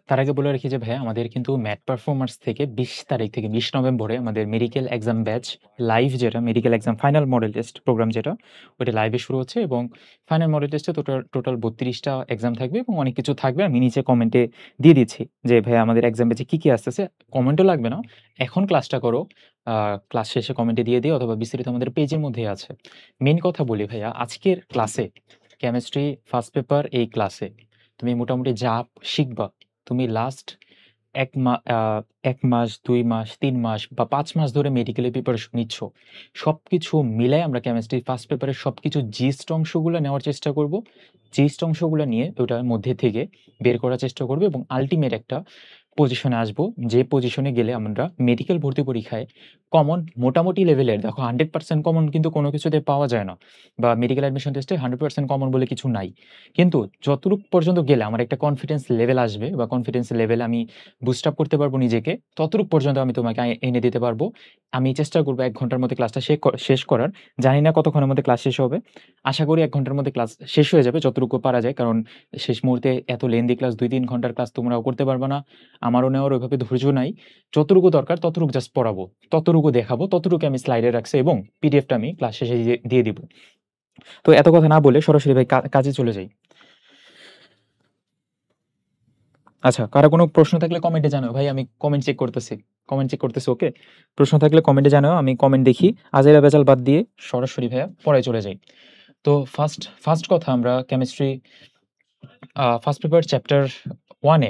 তার আগে বলে রাখি যে ভাইয়া আমাদের কিন্তু ম্যাথ পারফরম্যান্স থেকে ২০ তারিখ থেকে ২০ নভেম্বরে আমাদের মেডিকেল এক্সাম ব্যাচ লাইভ যেটা medical exam final model test programme যেটা ওইটা লাইভে শুরু হচ্ছে এবং ফাইনাল মডেল টেস্টে টোটাল ৩২টা এক্সাম থাকবে এবং অনেক কিছু থাকবে। আমি নিচে কমেন্টে দিয়ে দিচ্ছি যে ভাইয়া আমাদের এক্সাম ব্যাচে কি আসতেছে। কমেন্টও লাগবে না, এখন ক্লাসটা করো। ক্লাস শেষে কমেন্টে দিয়ে দিও অথবা বিস্তারিত আমাদের পেজের মধ্যেই আছে। মেন কথা বলি ভাইয়া, আজকের ক্লাসে কেমিস্ট্রি ফার্স্ট পেপার এই ক্লাসে তুমি মোটামুটি যা শিখবা, তুমি লাস্ট ১ মাস, ২ মাস, ৩ মাস বা ৫ মাস ধরে মেডিকেলের প্রিপারেশন নিচ্ছ। সবকিছু মিলায় আমরা কেমিস্ট্রি ফার্স্ট পেপারের সবকিছু জিস্ট অংশগুলো নেওয়ার চেষ্টা করব। জিস্ট অংশগুলো নিয়ে ওটার মধ্যে থেকে বের করার চেষ্টা করব এবং আল্টিমেট একটা পজিশনে আসবো, যে পজিশনে গেলে আমরা মেডিকেল ভর্তি পরীক্ষায় কমন মোটামুটি লেভেলের, দেখো 100% কমন কিন্তু কোনো কিছুতে পাওয়া যায় না বা মেডিকেল অ্যাডমিশন টেস্টে 100% কমন বলে কিছু নাই। কিন্তু যতটুক পর্যন্ত গেলে আমার একটা কনফিডেন্স লেভেল আসবে বা কনফিডেন্স লেভেল আমি বুস্ট আপ করতে পারবো নিজেকে, ততটুক পর্যন্ত আমি তোমাকে এনে দিতে পারবো। আমি চেষ্টা করবো ১ ঘন্টার মধ্যে ক্লাসটা শেষ করার। জানি না কতক্ষণের মধ্যে ক্লাস শেষ হবে। আশা করি ১ ঘন্টার মধ্যে ক্লাস শেষ হয়ে যাবে যতটুকু পারা যায়। কারণ শেষ মুহূর্তে এত লেন্দি ক্লাস ২-৩ ঘন্টার ক্লাস তোমরাও করতে পারবা না। আমারও নেওয়ার ওইভাবে ধৈর্য নাই। যতটুকু দরকার ততটুকু জাস্ট পড়াবো, ততটুকু দেখাবো, ততটুকু আমি স্লাইডে রাখছি এবং পিডিএফটা আমি ক্লাস শেষে দিয়ে দিব। তো এত কথা না বলে সরাসরি ভাই কাজে চলে যাই। আচ্ছা, কারো কোনো প্রশ্ন থাকলে কমেন্টে জানাও। ভাই আমি কমেন্ট চেক করতেছি। ওকে, প্রশ্ন থাকলে কমেন্টে জানাও, আমি কমেন্ট দেখি। আজেরা বেজাল বাদ দিয়ে সরাসরি ভাইয়া পড়ায় চলে যাই। তো ফার্স্ট কথা, আমরা কেমিস্ট্রি ফার্স্ট পেপার চ্যাপ্টার 1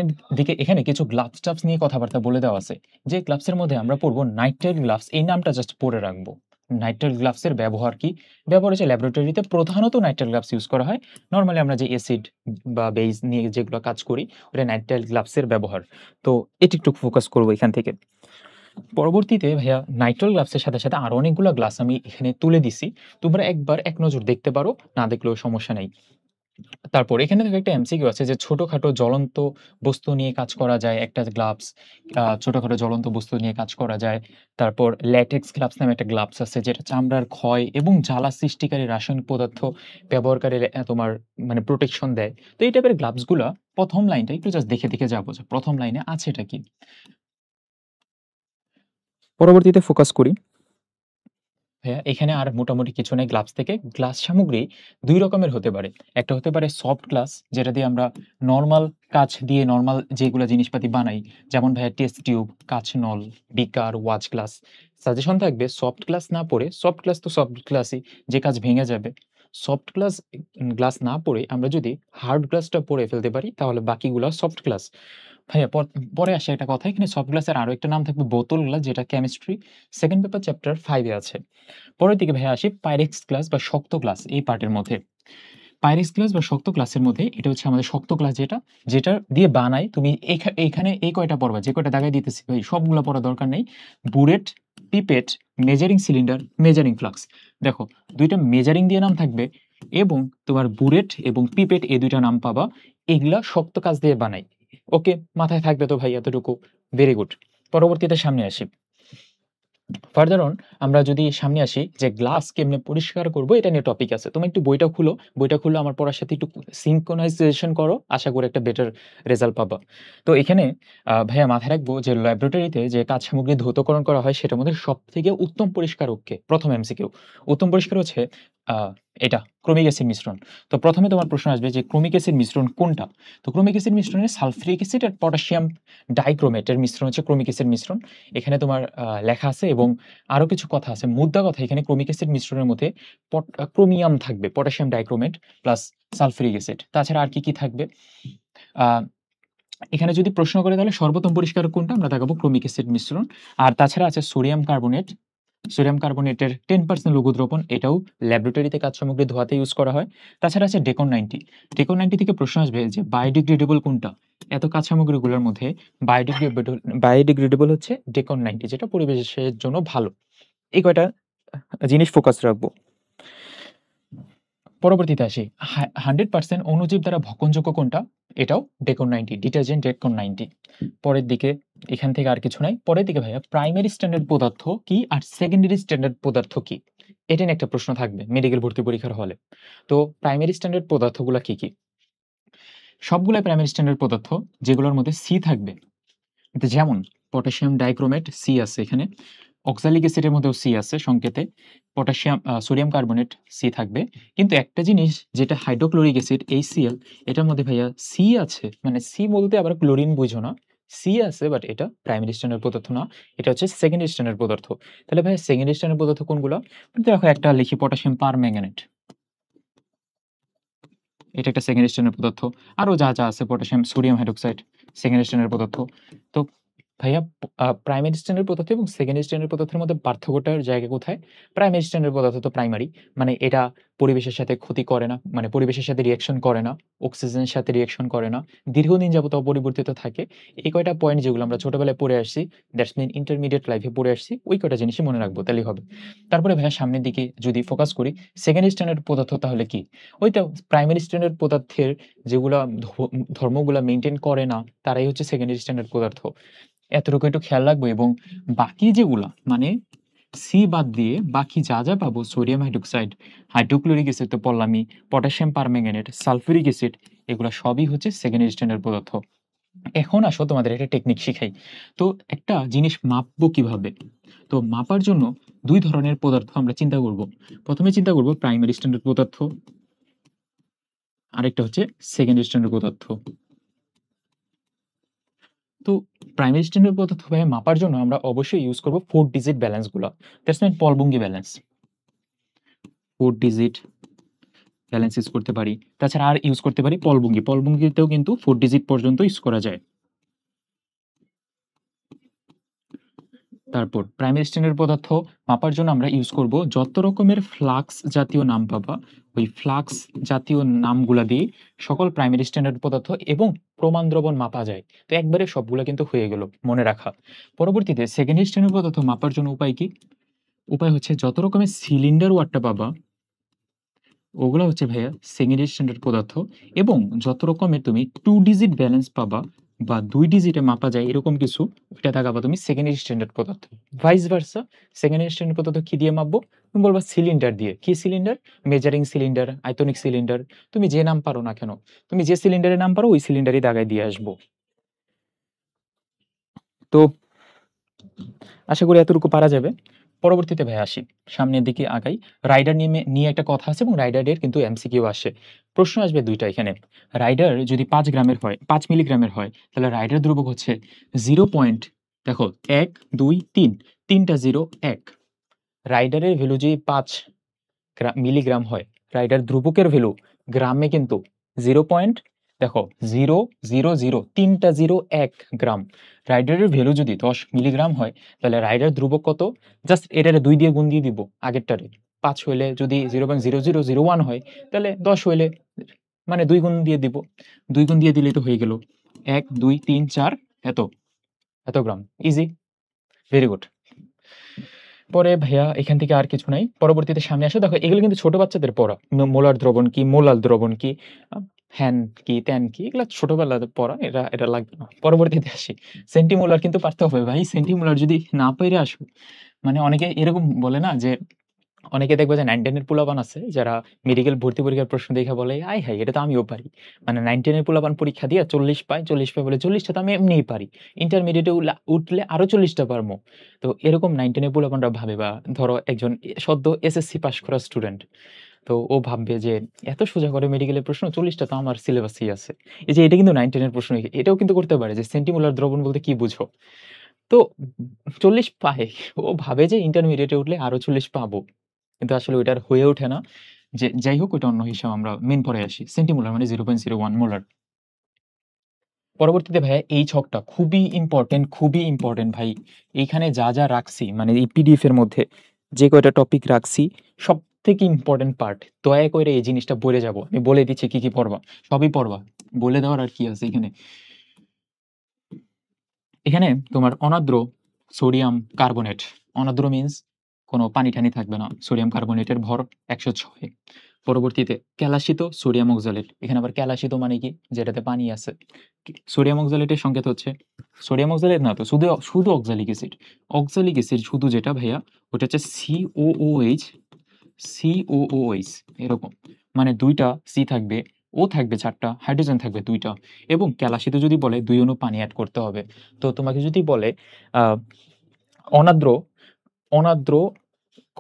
এর দিকে এখানে কিছু গ্লাভস নিয়ে কথাবার্তা বলে দেওয়া আছে। যে গ্লাভসের মধ্যে আমরা পড়বো নাইট্রাইল গ্লাভস, এই নামটা জাস্ট পড়ে রাখবো। নাইট্রাইল গ্লাভসের ব্যবহার কি? ব্যবহার হচ্ছে ল্যাবরেটরিতে প্রধানত নাইট্রাইল গ্লাভস ইউজ করা হয়। নরমালি আমরা যে অ্যাসিড বা বেস নিয়ে যেগুলো কাজ করি ওটা নাইট্রাইল গ্লাভসের ব্যবহার। তো এটি একটু ফোকাস করবো এখান থেকে। পরবর্তীতে ভাইয়া নাইট্রাইল গ্লাভসের সাথে আরো অনেকগুলো গ্লাস আমি এখানে তুলে দিছি। তোমরা একবার এক নজর দেখতে পারো, না দেখলেও সমস্যা নাই। তারপর এখানে দেখো একটা এমসিকিউ আছে যে ছোটখাটো জ্বলন্ত বস্তু নিয়ে কাজ করা যায় একটা গ্লাভস। ছোটখাটো জ্বলন্ত বস্তু নিয়ে কাজ করা যায়। তারপর ল্যাটেক্স গ্লাভস নামে একটা গ্লাভস আছে যেটা চামড়ার ক্ষয় এবং জ্বালা সৃষ্টিকারী রাসায়নিক পদার্থ ব্যবহারকারীর তোমার মানে প্রোটেকশন দেয়। তো এই টাইপের গ্লাভসগুলা ১ম লাইনটা একটু জাস্ট দেখে যাবো যে ১ম লাইনে আছে এটা কি। পরবর্তীতে ফোকাস করি। হ্যাঁ, এখানে আর মোটামুটি কিছু নেই গ্লাভস থেকে। গ্লাস সামগ্রী ২ রকমের হতে পারে। একটা হতে পারে সফট গ্লাস, যেটা দিয়ে আমরা নরমাল কাঁচ দিয়ে নরমাল যেগুলা জিনিসপাতি বানাই। যেমন ভাইয়া টেস্ট টিউব, কাঁচ নল, বিকার, ওয়াচ গ্লাস। সাজেশন থাকবে সফট গ্লাস না পড়ে, সফট গ্লাস তো সফট গ্লাসই, যে কাঁচ ভেঙে যাবে। সফট গ্লাস না পড়ে আমরা যদি হার্ড গ্লাসটা পড়ে ফেলতে পারি তাহলে বাকিগুলা সফট গ্লাস। ভাইয়া পরে আসে একটা কথা, এখানে সফট গ্লাসের আরো একটা নাম থাকবে বোতল গ্লাস, যেটা কেমিস্ট্রি 2nd পেপার চ্যাপ্টার 5 এ আছে। পরের দিকে ভাইয়া আসি পাইরেক্স গ্লাস বা শক্ত গ্লাস এই পার্টের মধ্যে। পাইরেক্স গ্লাস বা শক্ত গ্লাসের মধ্যে এটা হচ্ছে আমাদের শক্ত গ্লাস যেটা দিয়ে বানাই। তুমি এইখানে এই কয়টা পড়বা, যে কয়টা দাগায় দিতেছি ভাই সবগুলা পড়ার দরকার নেই। Burette, pipette, measuring cylinder, measuring flask. দেখো ২টা মেজারিং দিয়ে নাম থাকবে এবং তোমার বুরেট এবং পিপেট এই ২টা নাম পাবা। এগুলা শক্ত কাজ দিয়ে বানাই। ওকে, মাথায় থাকবে তো ভাই এতটুকু? Very good. পরবর্তীতে সামনে আসি। ফার্দার অন আমরা যদি সামনে আসি যে গ্লাস কেমনে পরিষ্কার করব এটা নিয়ে টপিক আছে। তুমি একটু বইটা খুলে আমার পড়ার সাথে একটু সিনক্রোনাইজেশন করো। আশা করি একটা বেটার রেজাল্ট পাবা। তো এখানে ভাইয়া মাথায় রাখবো যে ল্যাবরেটরিতে যে কাজ সামগ্রী ধৌতকরণ করা হয় সেটার মধ্যে সবথেকে উত্তম পরিষ্কারক কে? ১ম এমসিকিউ। উত্তম পরিষ্কার হচ্ছে আ এটা ক্রোমিক অ্যাসিড মিশ্রণ। তো ১ম এ তোমার প্রশ্ন আসবে যে ক্রোমিক অ্যাসিড মিশ্রণ কোনটা? তো ক্রোমিক অ্যাসিড মিশ্রণে সালফিউরিক অ্যাসিড আর পটাশিয়াম ডাইক্রোমেটের মিশ্রণ হচ্ছে ক্রোমিক অ্যাসিড মিশ্রণ। এখানে তোমার লেখা আছে এবং আরো কিছু কথা আছে। মুদ্রা কথা, এখানে ক্রোমিক অ্যাসিড মিশ্রণের মধ্যে ক্রোমিয়াম থাকবে, potassium dichromate plus sulphuric acid. তাছাড়া আর কি থাকবে? আ এখানে যদি প্রশ্ন করে তাহলে সর্বোত্তম পরিষ্কারক কোনটা? আমরা দেখাবো ক্রোমিক অ্যাসিড মিশ্রণ। আর তাছাড়া আছে সোডিয়াম কার্বনেট। সোডিয়াম কার্বনেটের 10% লঘু দ্রবণ, এটাও ল্যাবরেটরিতে কাজ সামগ্রী ধোয়াতে ইউজ করা হয়। তাছাড়া আছে ডেকন 90। ডেকন 90 থেকে প্রশ্ন আসবে যে বায়োডিগ্রেডেবল কোনটা? এত কাজ সামগ্রীগুলোর মধ্যে বায়োডিগ্রেডেবল হচ্ছে ডেকন 90, যেটা পরিবেশের জন্য ভালো। এই কয়টা জিনিস ফোকাস রাখবো। পরবর্তীতে আসি 100% অণুজীব দ্বারা ভক্ষণযোগ্য কোনটা? এটাও ডেকন 90, ডিটারজেন্ট ডেকন 90। পরের দিকে এখান থেকে আর কিছু নাই। পরের দিকে ভাইয়া প্রাইমারি স্ট্যান্ডার্ড পদার্থ কি আর সেকেন্ডারি স্ট্যান্ডার্ড পদার্থ কি? এটা নিয়ে একটা প্রশ্ন থাকবে মেডিকেল ভর্তি পরীক্ষার হলে। তো প্রাইমারি স্ট্যান্ডার্ড পদার্থগুলা কি? সবগুলাই প্রাইমারি স্ট্যান্ডার্ড পদার্থ যেগুলোর মধ্যে সি থাকবে। যেমন পটাশিয়াম ডাইক্রোমেট সি আছে এখানে, অক্সালিক অ্যাসিডের মধ্যেও সি আছে সংকেতে, সোডিয়াম কার্বনেট সি থাকবে। কিন্তু একটা জিনিস যেটা হাইড্রোক্লোরিক অ্যাসিড HCl, এটার মধ্যে ভাইয়া সি আছে, মানে সি বলতে আবার ক্লোরিন বুঝো না, সি আছে, বাট এটা প্রাইমারি স্ট্যান্ডার্ড পদার্থ না, এটা হচ্ছে সেকেন্ডারি স্ট্যান্ডার্ড পদার্থ। তাহলে ভাইয়া সেকেন্ডারি স্ট্যান্ডার্ড পদার্থ কোনগুলো? দেখো একটা লিখি, পটাশিয়াম পারম্যাঙ্গানেট, এটা একটা সেকেন্ডারি স্ট্যান্ডার্ড পদার্থ। আরো যা যা আছে, potassium sodium hydroxide secondary standard পদার্থ। তো ভাইয়া প্রাইমারি স্ট্যান্ডার্ড পদার্থ এবং সেকেন্ডারি স্ট্যান্ডার্ড পদার্থের মধ্যে পার্থক্যটার জায়গা কোথায়? প্রাইমারি স্ট্যান্ডার্ড পদার্থ তো প্রাইমারি, মানে এটা পরিবেশের সাথে ক্ষতি করে না, মানে পরিবেশের সাথে রিঅ্যাকশন করে না, অক্সিজেনের সাথে রিঅ্যাকশন করে না, দীর্ঘদিন যাবত অপরিবর্তিত থাকে। এই কয়টা পয়েন্ট যেগুলো আমরা ছোটবেলায় পড়ে আসছি, দ্যাটস মিন ইন্টারমিডিয়েট লাইফে পড়ে আসছি, ওই কয়টা জিনিসই মনে রাখবো, তাহলেই হবে। তারপরে ভাইয়া সামনের দিকে যদি ফোকাস করি, সেকেন্ডারি স্ট্যান্ডার্ড পদার্থ তাহলে কি? ওই তো প্রাইমারি স্ট্যান্ডার্ড পদার্থের যেগুলা ধর্মগুলা মেইনটেইন করে না, তারাই হচ্ছে সেকেন্ডারি স্ট্যান্ডার্ড পদার্থ। এতটুকু একটু খেয়াল রাখবো। এবং বাকি যেগুলা, মানে সি বাদ দিয়ে বাকি যা যা পাবো, সোডিয়াম হাইড্রোক্সাইড, হাইড্রোক্লোরিক অ্যাসিড তো পড়লামই, পটাশিয়াম পারম্যাঙ্গানেট, সালফিউরিক অ্যাসিড, এগুলা সবই হচ্ছে সেকেন্ডারি স্ট্যান্ডার্ড পদার্থ। এখন আসো তোমাদের একটা টেকনিক শিখাই। তো একটা জিনিস মাপবো কিভাবে? তো মাপার জন্য দুই ধরনের পদার্থ আমরা চিন্তা করব। প্রথমে চিন্তা করব প্রাইমারি স্ট্যান্ডার্ড পদার্থ, আরেকটা হচ্ছে সেকেন্ডারি স্ট্যান্ডার্ড পদার্থ। তো প্রাইমারি স্ট্যান্ডার্ড পদার্থ ভাবে মাপার জন্য আমরা অবশ্যই ইউজ করব 4 ডিজিট ব্যালেন্স গুলো। দ্যাটস মিন পলবঙ্গি ব্যালেন্স, 4 ডিজিট ব্যালেন্স ইউজ করতে পারি। তাছাড়া আর ইউজ করতে পারি পলবঙ্গি, পলবঙ্গিতেও কিন্তু 4 ডিজিট পর্যন্ত ইউজ করা যায়। তারপর প্রাইমারি স্ট্যান্ডার্ড পদার্থ মাপার জন্য আমরা ইউজ করব যত রকমের ফ্লাক্স জাতীয় নাম পাবা, ওই ফ্লাক্স জাতীয় নামগুলা দিয়ে সকল প্রাইমারি স্ট্যান্ডার্ড পদার্থ এবং প্রমাণ দ্রবণ মাপা যায়। তো একবারে সবগুলা কিন্তু হয়ে গেল, মনে রাখা। পরবর্তীতে সেকেন্ডারি স্ট্যান্ডার্ড পদার্থ মাপার জন্য উপায় কি? উপায় হচ্ছে যত রকমের সিলিন্ডার ওয়াটটা পাবা, ওগুলো হচ্ছে ভাইয়া সেকেন্ডারি স্ট্যান্ডার্ড পদার্থ। এবং যত রকমের তুমি 2 ডিজিট ব্যালেন্স পাবা বা 2 ডিজিটে মাপা যায় এরকম কিছু, ওইটা দেখাবা তুমি সেকেন্ডারি স্ট্যান্ডার্ড পদার্থ। ভাইস ভার্সা, সেকেন্ডারি স্ট্যান্ডার্ড পদার্থ কি দিয়ে মাপবো? তুমি বলবা সিলিন্ডার দিয়ে। কি সিলিন্ডার? মেজারিং সিলিন্ডার, আয়তনিক সিলিন্ডার, তুমি যে নাম পারো না কেন, তুমি যে সিলিন্ডারের নাম পারো ওই সিলিন্ডারই দাগায় দিয়ে আসবো। তো আশা করি এতটুকু পারা যাবে। পরবর্তীতে ভাই আসি, সামনের দিকে আগাই। রাইডার নিয়ে একটা কথা আছে এবং রাইডারের কিন্তু এমসিকিউ আসে। প্রশ্ন আসবে ২ টা এখানে। রাইডার যদি ৫ গ্রামের হয়, ৫ মিলিগ্রামের হয়, তাহলে রাইডার ধ্রুবক হচ্ছে 0 পয়েন্ট, দেখো ১, ২, ৩, ৩ টা 0, ১। রাইডারের ভ্যালু যদি ৫ মিলিগ্রাম হয়, রাইডার ধ্রুবকের ভ্যালু গ্রামে কিন্তু 0 পয়েন্ট, দেখো 0, 0, 0, ৩ টা 0, ১ গ্রাম। রাইডারের ভ্যালু যদি ১০ মিলিগ্রাম হয়, তাহলে রাইডার ধ্রুবক কত? জাস্ট এটারে ২ দিয়ে গুণ দিয়ে দিব আগেরটারে। ৫ হইলে যদি 0.0001 হয়, তাহলে ১০ হইলে মানে ২ গুণ দিয়ে দিব। ২ গুণ দিয়ে দিলেই তো হয়ে গেল। ১, ২, ৩, ৪ এত গ্রাম। Easy, very good. পরে ভাইয়া এখান থেকে আর কিছু নাই। পরবর্তীতে সামনে আসো, দেখো এগুলো কিন্তু ছোট বাচ্চাদের পড়া। মোলার দ্রবণ কি, মোলাল দ্রবণ কি, হ্যান কি, ত্যান কি, এগুলা ছোটবেলাতে পড়া, এটা লাগবে না। পরবর্তীতে আসি। সেন্টিমোলার কিন্তু পারতে হবে ভাই। সেন্টিমোলার যদি না পাইরা আসো, মানে অনেকে এরকম বলে না যে, অনেকে দেখবে যে 9-10 এর পোলাপান আছে যারা মেডিকেল ভর্তি পরীক্ষার প্রশ্ন দেখে বলে, "আয় হায়! এটা তো আমিও পারি।" মানে 9-10 এর পোলাপান পরীক্ষা দিয়া 40 পায়, 40 পায় বলে 40 টা তো আমি এমনিই পারি। ইন্টারমিডিয়েটে উঠলে আরো 40 টা পারমু। তো এরকম 9-10 এর পোলাপানরা ভাবে, বা ধরো একজন সদ্য এসএসসি পাস করা স্টুডেন্ট। তো ও ভাববে যে এত সোজা করে মেডিকেলের প্রশ্ন, 40 টা তো আমার সিলেবাসেই আছে। এই যে এটা কিন্তু 9-10 এর প্রশ্ন। এটাও কিন্তু করতে পারে যে সেন্টিমোলার দ্রবণ বলতে কি বুঝো? তো 40 পায়। ও ভাবে যে ইন্টারমিডিয়েটে উঠলে আরো 40 পাবো। কিন্তু আসলে ওইটা আর হয়ে ওঠে না। যে যাই হোক, ওইটা অন্য হিসাব, আমরা মেইন পরে আসি। সেন্টিমোলার মানে 0.01 মোলার। পরবর্তীতে ভাইয়া এই ছকটা খুবই ইম্পোর্টেন্ট ভাই। এইখানে যা, যা রাখছি, মানে এই পিডিএফ এর মধ্যে যে কয়টা টপিক রাখছি, সবথেকে ইম্পোর্টেন্ট পার্ট। দয়া করে এই জিনিসটা পড়ে যাবো। আমি বলে দিচ্ছি কি, কি পড়বা। সবই পড়বা। বলে দেওয়ার আর কি আছে এখানে। এখানে তোমার অনার্দ্র সোডিয়াম কার্বনেট। অনার্দ্র মিন্স কোনো পানি-টানি থাকবে না। সোডিয়াম কার্বনেটের ভর ১০৬। পরবর্তীতে কেলাসিত সোডিয়াম অক্সালেট। এখানে আবার কেলাসিত মানে কি? যেটাতে পানি আছে। সোডিয়াম অক্সালেটের সংকেত হচ্ছে, সোডিয়াম অক্সালেট না তো, শুধু অক্সালিক অ্যাসিড। অক্সালিক অ্যাসিড শুধু যেটা ভাইয়া, ওটা হচ্ছে COOH, COOH এরকম। মানে ২ টা C থাকবে, ও থাকবে ৪ টা, হাইড্রোজেন থাকবে ২ টা এবং ক্যালাসিতে যদি বলে ২ অণু পানি এড করতে হবে। তো তোমাকে যদি বলে আ অনার্দ্র অনার্দ্র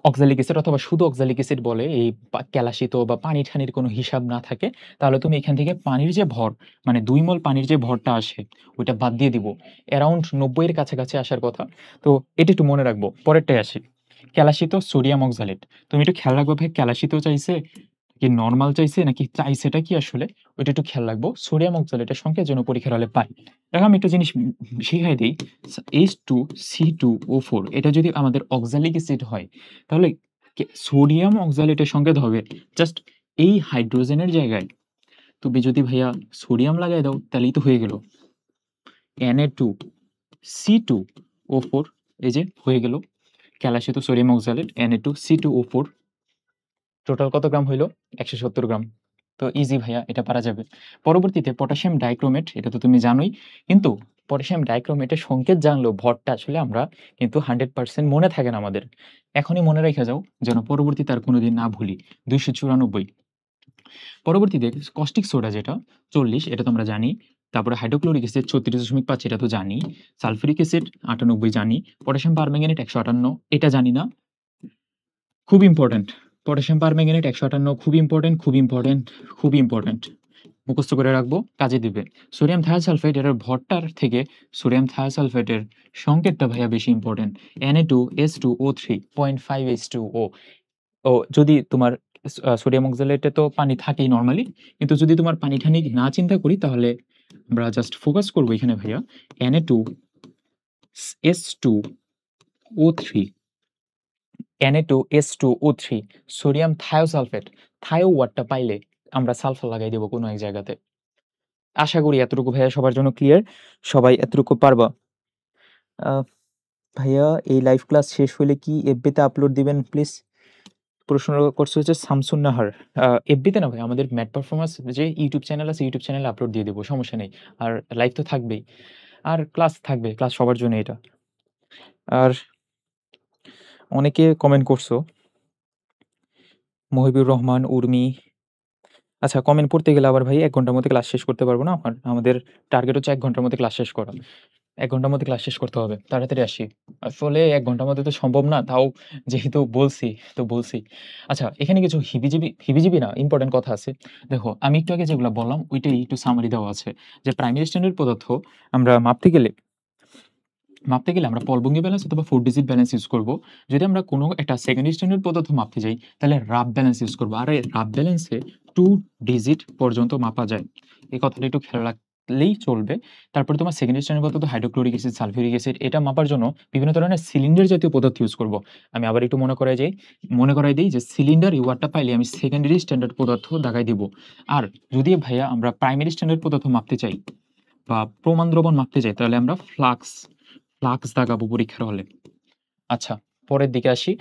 অক্সালিক অ্যাসিড অথবা শুধু অক্সালিক অ্যাসিড বলে এই ক্যালাসিত বা পানি-ঠানির কোনো হিসাব না থাকে, তাহলে তুমি এখান থেকে পানির যে ভর, মানে ২ মোল পানির যে ভরটা আসে, ওইটা বাদ দিয়ে দিব। অ্যারাউন্ড ৯০ এর কাছাকাছি আসার কথা। তো এটা একটু মনে রাখবো। পরেরটায় আসি। ক্যালাসিত সোডিয়াম অক্সালেট। তুমি একটু খেয়াল রাখবা ভাই ক্যালাসিত চাইছে কি নরমাল চাইছে নাকি চাইছেটা কি আসলে? ওইটা একটু খেয়াল রাখবো। সোডিয়াম অক্সালেটের সংখ্যা যেন পরীক্ষার হলে পাই। দেখো আমি একটা জিনিস শিখাই দেই। H2C2O4 এটা যদি আমাদের অক্সালিক অ্যাসিড হয়, তাহলে সোডিয়াম অক্সালেটের সংকেত হবে জাস্ট এই হাইড্রোজেনের জায়গায় তুমি যদি ভাইয়া সোডিয়াম লাগায় দাও তাহলেই তো হয়ে গেল। Na2C2O4 এই যে হয়ে গেল। ক্যালাসিত সোডিয়াম অক্সালেট Na2C2O4 টোটাল কত গ্রাম হইল? ১৭০ গ্রাম। তো ইজি ভাইয়া, এটা পারা যাবে। পরবর্তীতে পটাশিয়াম ডাইক্রোমেট, এটা তো তুমি জানোই। কিন্তু পটাশিয়াম ডাইক্রোমেটের সংকেত জানলেও ভরটা আসলে আমরা কিন্তু 100% মনে থাকে না আমাদের। এখনই মনে রেখে যাও যেন পরবর্তীতে আর কোনোদিন না ভুলি। ২৯৪। পরবর্তীতে কস্টিক সোডা যেটা ৪০, এটা তো আমরা জানি। তারপরে হাইড্রোক্লোরিক অ্যাসিড ৩৬.৫, এটা তো জানি। সালফিউরিক অ্যাসিড ৯৮ জানি। পটাশিয়াম পারম্যাঙ্গানেট ১৫৮, এটা জানি না। খুব ইম্পোর্টেন্ট। পটাশিয়াম পারম্যাঙ্গানেট ১৫৮ খুব ইম্পোর্টেন্ট, খুব ইম্পোর্টেন্ট, খুব ইম্পোর্টেন্ট। মুখস্থ করে রাখবো, কাজে দিবে। সোডিয়াম থায়োসালফেট এটার ভরটার থেকে সোডিয়াম থায়োসালফেটের সংকেতটা ভাইয়া বেশি ইম্পোর্টেন্ট। Na2S2O3 0.5H2O। ও যদি তোমার সোডিয়াম অক্সালেটে তো পানি থাকেই নরমালি। কিন্তু যদি তোমার পানি-ঠানি না চিন্তা করি তাহলে আমরা জাস্ট ফোকাস করব এখানে ভাইয়া Na2S2O3 Na2S2O3 sodium thiosulphate. Thio ওয়ার্ডটা পাইলে আমরা সালফার লাগাই দেব কোনো এক জায়গাতে। আশা করি এতটুকু ভাইয়া সবার জন্য ক্লিয়ার। সবাই এতটুকু পারবা। আ ভাইয়া এই লাইভ ক্লাস শেষ হইলে কি এফবিতে আপলোড দিবেন প্লিজ? প্রশ্ন করছে হচ্ছে শামসুন নাহার। এফবিতে না ভাই, আমাদের ম্যাথ পারফরম্যান্স যে ইউটিউব চ্যানেল আছে, ইউটিউব চ্যানেলে আপলোড দিয়ে দেব, সমস্যা নেই। আর লাইভ তো থাকবেই। আর ক্লাস থাকবে, ক্লাস সবার জন্য এটা। আর অনেকে কমেন্ট করছো। মহিবুর রহমান, উর্মি। আচ্ছা, কমেন্ট পড়তে গেলে আবার ভাই ১ ঘন্টার মধ্যে ক্লাস শেষ করতে পারবো না। আমাদের টার্গেট হচ্ছে ১ ঘন্টার মধ্যে ক্লাস শেষ করা। ১ ঘন্টার মধ্যে ক্লাস শেষ করতে হবে। তাড়াতাড়ি আসি। আসলে ১ ঘন্টার মধ্যে তো সম্ভব না। তাও যেহেতু বলছি, তো বলছি। আচ্ছা, এখানে কিছু হিবিজিবি না, ইম্পোর্টেন্ট কথা আছে। দেখো, আমি একটু আগে যেগুলা বললাম ওইটাই একটু সামারি দেওয়া আছে। যে প্রাইমারি স্ট্যান্ডার্ড পদার্থ আমরা মাপতে গেলে আমরা পলবঙ্গি ব্যালেন্স অথবা 4 ডিজিট ব্যালেন্স ইউজ করব। যদি আমরা কোনো একটা সেকেন্ডারি স্ট্যান্ডার্ড পদার্থ মাপতে যাই তাহলে রাব ব্যালেন্স ইউজ করব। আর এই রাব ব্যালেন্সে 2 ডিজিট পর্যন্ত মাপা যায়। এই কথাটা একটু খেয়াল রাখলেই চলবে। তারপরে তোমার সেকেন্ডারি স্ট্যান্ডার্ড পদার্থ হাইড্রোক্লোরিক অ্যাসিড, সালফিউরিক অ্যাসিড, এটা মাপার জন্য বিভিন্ন ধরনের সিলিন্ডার জাতীয় পদার্থ ইউজ করব। আমি আবার একটু মনে করাই দেই যে সিলিন্ডার এই ওয়ার্ডটা পাইলে আমি সেকেন্ডারি স্ট্যান্ডার্ড পদার্থ দাগাই দিব। আর যদি ভাইয়া আমরা প্রাইমারি স্ট্যান্ডার্ড পদার্থ মাপতে চাই বা প্রমাণ দ্রবণ মাপতে চাই তাহলে আমরা ফ্লাক্স দাগাবো পরীক্ষার হলে। আচ্ছা, পরের দিকে আসি।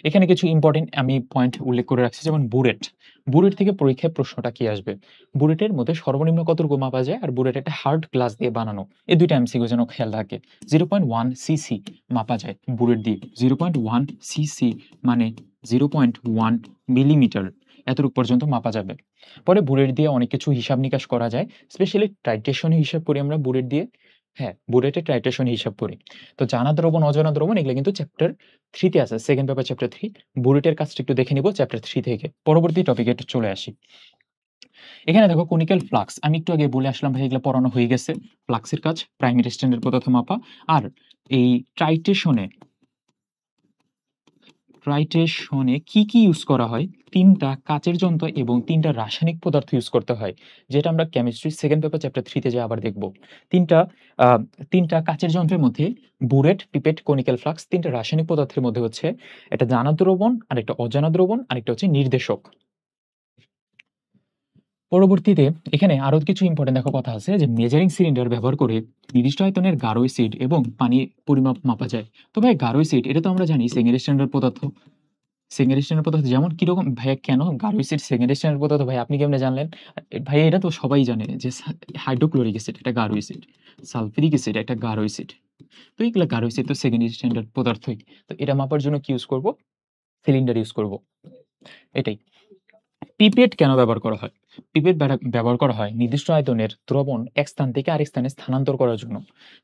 এখানে কিছু ইম্পোর্টেন্ট আমি পয়েন্ট উল্লেখ করে রাখছি, যেমন বুরেট। বুরেট থেকে পরীক্ষায় প্রশ্নটা কি আসবে? বুরেটের মধ্যে সর্বনিম্ন কতটুকু মাপা যায়? আর বুরেট একটা হার্ড গ্লাস দিয়ে বানানো। এই ২ টা এমসিকিউ যেন খেয়াল থাকে। 0.1 সিসি মাপা যায় বুরেট দিয়ে। 0.1 সিসি মানে 0.1 মিলিমিটার। এতটুকু পর্যন্ত মাপা যাবে। পরে বুরেট দিয়ে অনেক কিছু হিসাব-নিকাশ করা যায়। স্পেশালি টাইট্রেশন হিসাব করি আমরা বুরেট দিয়ে। হ্যাঁ, বুরেটে টাইট্রেশন হিসাব করি। তো জানা দ্রবণ, অজানা দ্রবণ এগুলো কিন্তু চ্যাপ্টার 3 তে আছে। Second paper chapter 3। বুলেটের কাজটা একটু দেখে নিব চ্যাপ্টার 3 থেকে। পরবর্তী টপিকে একটু চলে আসি। এখানে দেখো কনিক্যাল ফ্লাক্স। আমি একটু আগে বলে আসলাম ভাই এগুলো পড়ানো হয়ে গেছে। ফ্লাক্সের কাজ প্রাইমারি স্ট্যান্ডার্ড পদার্থ মাপা। আর এই ট্রাইটেশনে কি ইউজ করা হয়? ৩ টা কাচের যন্ত্র এবং ৩ টা রাসায়নিক পদার্থ ইউজ করতে হয়। যেটা আমরা কেমিস্ট্রি সেকেন্ড পেপার চ্যাপ্টার 3 তে যেয়ে আবার দেখব। ৩ টা আ ৩ টা কাচের যন্ত্রের মধ্যে বুরেট, পিপেট, কনিক্যাল ফ্লাক্স ৩ টা রাসায়নিক পদার্থের মধ্যে হচ্ছে একটা জানা দ্রবণ, আরেকটা অজানা দ্রবণ, আরেকটা হচ্ছে নির্দেশক। পরবর্তীতে এখানে আরো কিছু ইম্পোর্টেন্ট দেখো কথা আছে যে মেজারিং সিলিন্ডার ব্যবহার করে নির্দিষ্ট আয়তনের গাঢ় অ্যাসিড এবং পানি পরিমাপ মাপা যায়। তো ভাই গাঢ় অ্যাসিড এটা তো আমরা জানি সেকেন্ডারি স্ট্যান্ডার্ড পদার্থ। সেকেন্ডারি স্ট্যান্ডার্ড পদার্থ যেমন কিরকম ভাইয়া কেন গাঢ় অ্যাসিড সেকেন্ডারি স্ট্যান্ডার্ড পদার্থ ভাই আপনি কেমনে জানলেন? ভাইয়া এটা তো সবাই জানে যে হাইড্রোক্লোরিক অ্যাসিড এটা গাঢ় অ্যাসিড, সালফিউরিক অ্যাসিড একটা গাঢ় অ্যাসিড। তো এগুলা গাঢ় অ্যাসিড তো সেকেন্ডারি স্ট্যান্ডার্ড পদার্থই। তো এটা মাপার জন্য কি ইউজ করব? সিলিন্ডার ইউজ করব। এটাই। পিপেট কেন ব্যবহার করা হয়? পিপেট ব্যবহার করা হয় নির্দিষ্ট আয়তনের দ্রবণ এক স্থান থেকে আরেক স্থানে স্থানান্তর করার জন্য।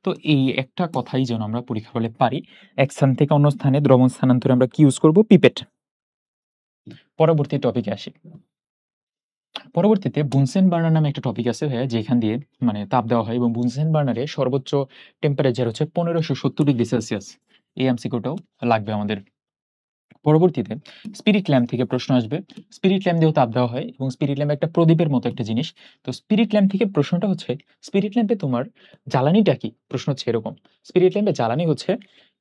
তো এই একটা কথাই যেন আমরা পরীক্ষার হলে পারি। এক স্থান থেকে অন্য স্থানে দ্রবণ স্থানান্তরে আমরা কি ইউজ করব? পিপেট। পরবর্তী টপিকে আসি। পরবর্তীতে বুনসেন বার্নার নামে একটা টপিক আছে ভাইয়া, যেখান দিয়ে মানে তাপ দেওয়া হয় এবং বুনসেন বার্নারে সর্বোচ্চ টেম্পারেচার হচ্ছে 1570 ডিগ্রি সেলসিয়াস। এই এমসিকিউটাও লাগবে আমাদের। পরবর্তীতে স্পিরিট ল্যাম্প থেকে প্রশ্ন আসবে। স্পিরিট ল্যাম্প দিয়েও তাপ দেওয়া হয় এবং স্পিরিট ল্যাম্প একটা প্রদীপের মতো একটা জিনিস। তো স্পিরিট ল্যাম্প থেকে প্রশ্নটা হচ্ছে, স্পিরিট ল্যাম্পে তোমার জ্বালানিটা কি? প্রশ্ন হচ্ছে এরকম। স্পিরিট ল্যাম্পে জ্বালানি হচ্ছে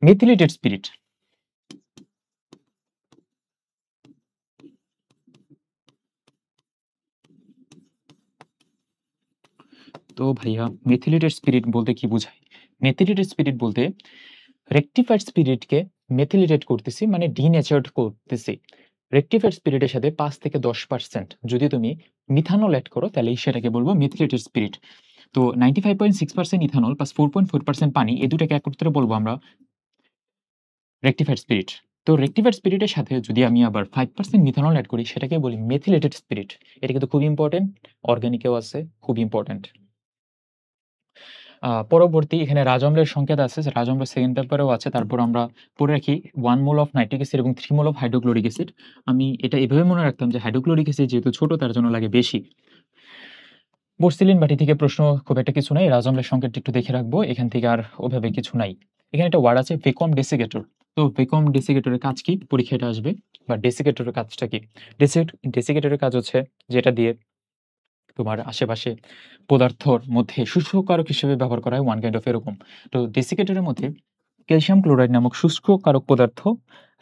মেথিলেটেড স্পিরিট। তো ভাইয়া মেথিলেটেড স্পিরিট বলতে কি বোঝায়? মেথিলেটেড স্পিরিট বলতে রেকটিফাইড স্পিরিটকে মেথিলেটেড করতেছি, মানে ডিনেচার্ড করতেছি। রেকটিফাইড স্পিরিটের সাথে 5 থেকে 10% যদি তুমি মিথানল এড করো, তাহলে সেটাকে বলবো মেথিলেটেড স্পিরিট। তো 95.6% ইথানল প্লাস 4.4% পানি, এই দুটাকে একত্রে বলবো আমরা রেকটিফাইড স্পিরিট। তো রেকটিফাইড স্পিরিটের সাথে যদি আমি আবার 5% মিথানল এড করি, সেটাকে বলি মেথিলেটেড স্পিরিট। এটা কিন্তু খুব ইম্পর্টেন্ট, অর্গানিকেও আছে, খুব ইম্পর্টেন্ট। পরবর্তী এখানে রাজঅম্লের সংকেত আছে, রাজঅম্ল সেকেন্ড পেপারেও আছে। তারপর আমরা পড়ে রাখি 1 মোল অফ নাইট্রিক অ্যাসিড এবং 3 মোল অফ হাইড্রোক্লোরিক অ্যাসিড। আমি এটা এভাবে মনে রাখতাম যে হাইড্রোক্লোরিক অ্যাসিড যেহেতু ছোট, তার জন্য লাগে বেশি। পোর্সিলিন বাটি থেকে প্রশ্ন খুব একটা কিছু নাই। রাজঅম্লের সংকেতটা একটু দেখে রাখবো, এখান থেকে আর ওভাবে কিছু নাই। এখানে একটা ওয়ার্ড আছে ভ্যাকুয়াম ডেসিকেটর। তো ভ্যাকুয়াম ডেসিকেটরের কাজ কি? পরীক্ষায় এটা আসবে। বা ডেসিকেটরের কাজটা কি? ডেসিকেটরের কাজ হচ্ছে যেটা দিয়ে তোমার আশেপাশে পদার্থর মধ্যে শুষ্ককারক হিসেবে ব্যবহার করা হয়, ওয়ান কাইন্ড অফ এরকম। তো ডেসিকেটরের মধ্যে ক্যালসিয়াম ক্লোরাইড নামক শুষ্ককারক পদার্থ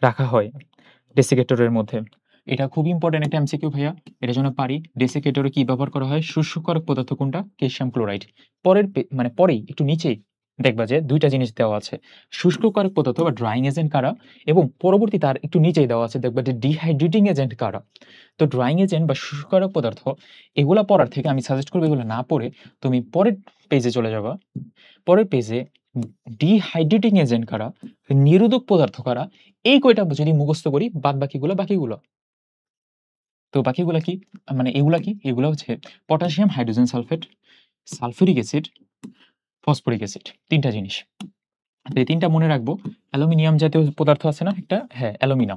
রাখা হয় ডেসিকেটরের মধ্যে। এটা খুব ইম্পর্টেন্ট একটা এমসিকিউ ভাইয়া, এটার জন্য পারি। ডেসিকেটরে কি ব্যবহার করা হয়? শুষ্ককারক পদার্থ কোনটা? Calcium chloride. মানে পরেই একটু নিচেই দেখবা যে ২ টা জিনিস দেওয়া আছে। শুষ্ককারক পদার্থ বা ড্রাইং এজেন্ট কারা? এবং পরবর্তী তার একটু নিচেই দেওয়া আছে, দেখবা যে ডিহাইড্রেটিং এজেন্ট কারা? তো ড্রাইং এজেন্ট বা শুষ্ককারক পদার্থ এগুলা পড়ার থেকে আমি সাজেস্ট করব এগুলো না পড়ে তুমি পরের পেজে চলে যাবা। পরের পেজে ডিহাইড্রেটিং এজেন্ট কারা, নিরোধক পদার্থ কারা, এই কয়টা যদি মুখস্থ করি, বাকিগুলো। তো বাকিগুলা কি? মানে এগুলা কি? এগুলা হচ্ছে potassium hydrogen sulphate, sulphuric acid, phosphoric acid. ৩ টা জিনিস। তো এই ৩ টা মনে রাখবো। অ্যালুমিনিয়াম জাতীয় পদার্থ আছে না একটা? হ্যাঁ, alumina.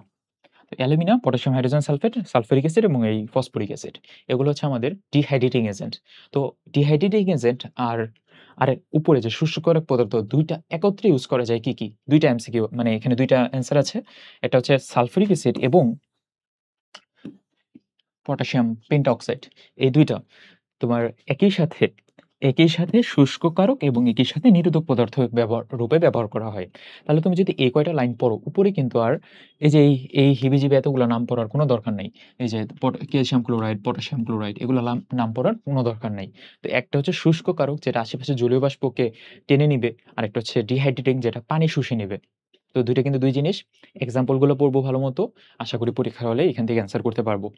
Alumina, potassium hydrogen sulphate, sulphuric acid এবং এই ফসফরিক অ্যাসিড। এগুলো হচ্ছে আমাদের ডিহাইড্রেটিং এজেন্ট। তো ডিহাইড্রেটিং এজেন্ট আর উপরে যে শুষ্ককারক পদার্থ ২ টা একত্রে ইউজ করা যায় কি, কি? ২ টা এমসিকিউ, মানে এখানে ২ টা অ্যান্সার আছে। একটা হচ্ছে সালফিউরিক অ্যাসিড এবং পটাশিয়াম পেন্টঅক্সাইড। এই ২ টা তোমার একই সাথে শুষ্ককারক এবং একই সাথে নিরোধক পদার্থ রূপে ব্যবহার করা হয়। তাহলে তুমি যদি এই কয়টা লাইন পড়ো, উপরে কিন্তু আর এই যে এই হিবিজিবি এতগুলা নাম পড়ার কোনো দরকার নাই। এই যে ক্যালসিয়াম ক্লোরাইড, পটাশিয়াম ক্লোরাইড এগুলা নাম পড়ার কোনো দরকার নাই। তো একটা হচ্ছে শুষ্ককারক যেটা আশেপাশে জলীয় বাষ্পকে টেনে নিবে, আরেকটা হচ্ছে ডিহাইড্রেটিং যেটা পানি শুষে নিবে। তো ২ টা কিন্তু ২ জিনিস। এক্সাম্পল গুলো পড়বো ভালোমতো। আশা করি পরীক্ষার হলে এখান থেকে অ্যান্সার করতে পারবো।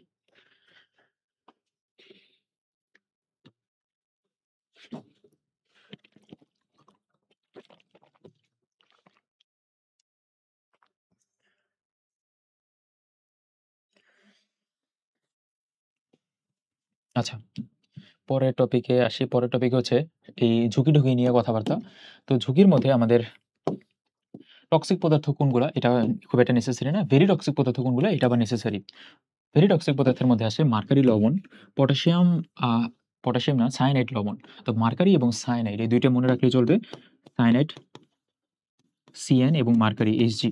আচ্ছা। পরের টপিকে আসি। পরের টপিক হচ্ছে এই ঝুঁকি-ঢুকি নিয়ে কথাবার্তা। তো ঝুঁকির মধ্যে আমাদের টক্সিক পদার্থ কোনগুলা? এটা খুব একটা নেসেসারি না। ভেরি টক্সিক পদার্থ কোনগুলা? এটা আবার নেসেসারি। ভেরি টক্সিক পদার্থের মধ্যে আসে মার্কারি লবণ, পটাশিয়াম আ পটাশিয়াম না, সায়ানাইড লবণ। তো মার্কারি এবং সায়ানাইড এই ২ টা মনে রাখলেই চলবে। সায়ানাইড CN এবং মার্কারি HG,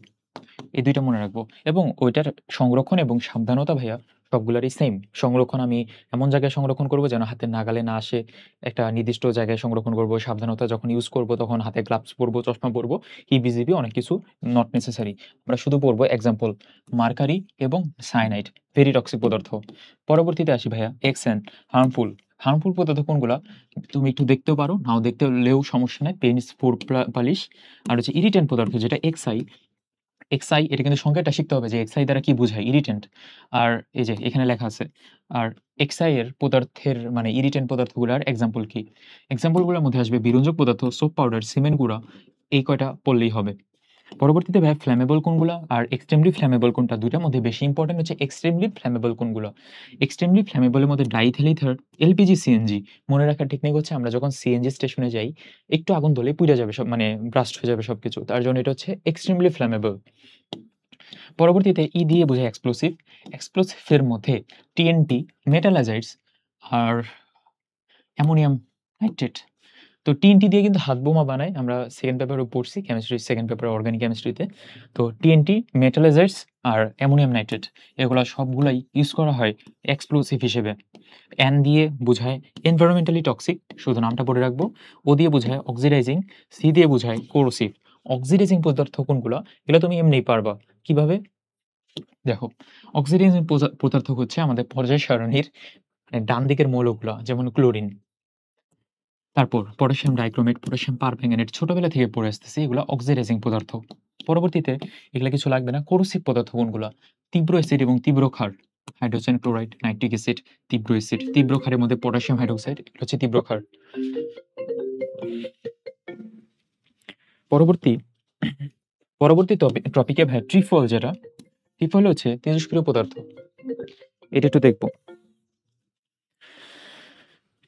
এই ২ টা মনে রাখবো। এবং ওইটার সংরক্ষণ এবং সাবধানতা ভাইয়া সবগুলারই সেম। সংরক্ষণ আমি এমন জায়গায় সংরক্ষণ করব যেন হাতের নাগালে না আসে। একটা নির্দিষ্ট জায়গায় সংরক্ষণ করব। সাবধানতা যখন ইউজ করব তখন হাতে গ্লাভস পরবো, চশমা পরবো। হিবিজিবি অনেক কিছু নট নেসেসারি। আমরা শুধু পড়বো এক্সাম্পল মার্কারি এবং সায়ানাইড ভেরি টক্সিক পদার্থ। পরবর্তীতে আসি ভাইয়া এক্সএন হার্মফুল। হার্মফুল পদার্থ কোনগুলা? তুমি একটু দেখতেও পারো, নাও দেখতেও সমস্যা নাই। Penis four polish. আর হচ্ছে ইরিটেন্ট পদার্থ যেটা এক্সাই। এক্সাই এটা কিন্তু সংজ্ঞাটা শিখতে হবে যে এক্সাই দ্বারা কি বোঝায়? ইরিটেন্ট। আর এই যে এখানে লেখা আছে। আর এক্সাই এর পদার্থের মানে ইরিটেন্ট পদার্থগুলার এক্সাম্পল কি? এক্সাম্পল গুলোর মধ্যে আসবে বিরঞ্জক পদার্থ, সোপ পাউডার, সিমেন্ট গুঁড়া, এই কয়টা পড়লেই হবে। পরবর্তীতে ভাই ফ্ল্যামেবল কোনগুলা আর এক্সট্রিমলি ফ্ল্যামেবল কোনটা? ২ টার মধ্যে বেশি ইম্পোর্টেন্ট হচ্ছে এক্সট্রিমলি ফ্ল্যামেবল কোনগুলো? এক্সট্রিমলি ফ্ল্যামেবল এর মধ্যে ডাইইথিল ইথার, এলপিজি, সিএনজি। মনে রাখার টেকনিক হচ্ছে আমরা যখন সিএনজি স্টেশনে যাই, একটু আগুন ধরলেই পুইড়া যাবে সব, মানে ব্রাস্ট হয়ে যাবে সবকিছু। তার জন্য এটা হচ্ছে এক্সট্রিমলি ফ্ল্যামেবল। পরবর্তীতে ই দিয়ে বোঝায় এক্সপ্লোসিভ। এক্সপ্লোসিভ এর মধ্যে টিএনটি, মেটালাজাইটস আর অ্যামোনিয়াম নাইট্রেট। তো টিএনটি দিয়ে কিন্তু হাত বোমা বানায়। আমরা সেকেন্ড পেপারেও পড়ছি, কেমিস্ট্রির সেকেন্ড পেপার অর্গানিক কেমিস্ট্রিতে। তো টিএনটি, মেটালাইজার্স আর অ্যামোনিয়াম নাইট্রেট, এগুলা সবগুলাই ইউজ করা হয় এক্সপ্লোসিভ হিসেবে। এন দিয়ে বোঝায় এনভায়রনমেন্টালি টক্সিক, শুধু নামটা পড়ে রাখবো। ও দিয়ে বোঝায় অক্সিডাইজিং, সি দিয়ে বোঝায় কোরোসিভ। অক্সিডাইজিং পদার্থ কোনগুলা? এগুলো তুমি এমনিই পারবা। কিভাবে? দেখো, অক্সিডাইজিং পদার্থ হচ্ছে আমাদের পর্যায় সারণীর ডান দিকের মৌলগুলা, যেমন ক্লোরিন, তারপর পটাশিয়াম ডাইক্রোমেট, পটাশিয়াম পারম্যাঙ্গানেট, ছোটবেলা থেকে পড়ে আসতেছি, এগুলো অক্সিডাইজিং পদার্থ। পরবর্তীতে এগুলা কিছু লাগবে না। কোরোসিভ পদার্থ কোনগুলা? তীব্র অ্যাসিড এবং তীব্র ক্ষার, হাইড্রোজেন ক্লোরাইড, নাইট্রিক অ্যাসিড, তীব্র অ্যাসিড। তীব্র ক্ষারের মধ্যে পটাশিয়াম হাইড্রোক্সাইড, এটা হচ্ছে তীব্র ক্ষার। পরবর্তী পরবর্তী টপিকে ভাই ট্রিফল, যেটা ট্রিফল হচ্ছে তেজস্ক্রিয় পদার্থ। এটা একটু দেখবো।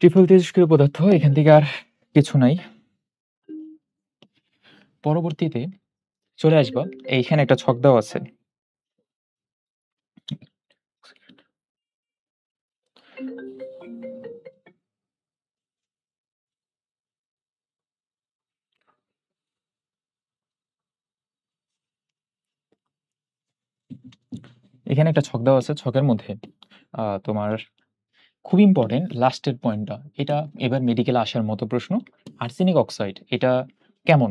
ট্রিফল তেজস্ক্রিয় পদার্থ, এখান থেকে আর কিছু নাই। পরবর্তীতে চলে আসবা, এইখানে একটা ছক দেওয়া আছে। এখানে একটা ছক দেওয়া আছে। ছকের মধ্যে তোমার খুব ইম্পর্টেন্ট লাস্টের পয়েন্টটা। এটা এবার মেডিকেলে আসার মতো প্রশ্ন। আর্সেনিক অক্সাইড এটা কেমন?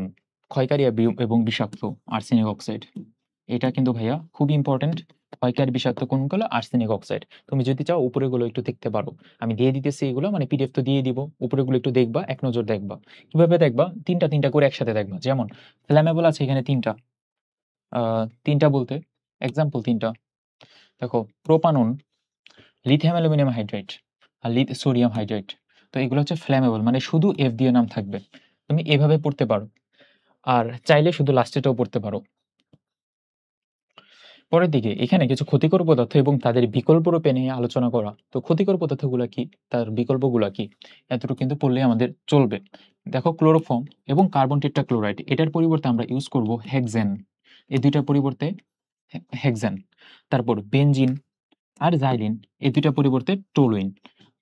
ক্ষয়কারী এবং বিষাক্ত আর্সেনিক অক্সাইড। এটা কিন্তু ভাইয়া খুব ইম্পর্টেন্ট। ক্ষয়কারী বিষাক্ত কোনগুলো? Arsenic oxide. তুমি যদি চাও উপরেগুলো একটু দেখতে পারো। আমি দিয়ে দিতেছি এগুলো, মানে পিডিএফ তো দিয়ে দিব। উপরেগুলো একটু দেখবা, এক নজর দেখবা। কিভাবে দেখবা? তিনটা করে একসাথে দেখবা। যেমন ফ্ল্যামেবল আছে এখানে ৩টা। ৩টা বলতে এক্সাম্পল ৩টা। দেখো, প্রোপানন, লিথিয়াম অ্যালুমিনিয়াম হাইড্রাইড আর সোডিয়াম হাইড্রাইড। তো এগুলো হচ্ছে ফ্ল্যামেবল, মানে শুধু এফ দিয়ে নাম থাকবে। তুমি এভাবে পড়তে পারো, আর চাইলে শুধু লাস্টেটাও পড়তে পারো। পরের দিকে এখানে কিছু ক্ষতিকর পদার্থ এবং তাদের বিকল্প রূপে নিয়ে আলোচনা করা। তো ক্ষতিকর পদার্থগুলো কি, তার বিকল্পগুলো কি, এতটুকু কিন্তু পড়লে আমাদের চলবে। দেখো, ক্লোরোফর্ম এবং কার্বন টেট্রাক্লোরাইড, এটার পরিবর্তে আমরা ইউজ করব হেক্সেন। এই দুইটার পরিবর্তে হেক্সেন। তারপর বেনজিন আর জাইলিন, এই দুইটার পরিবর্তে টোলুইন।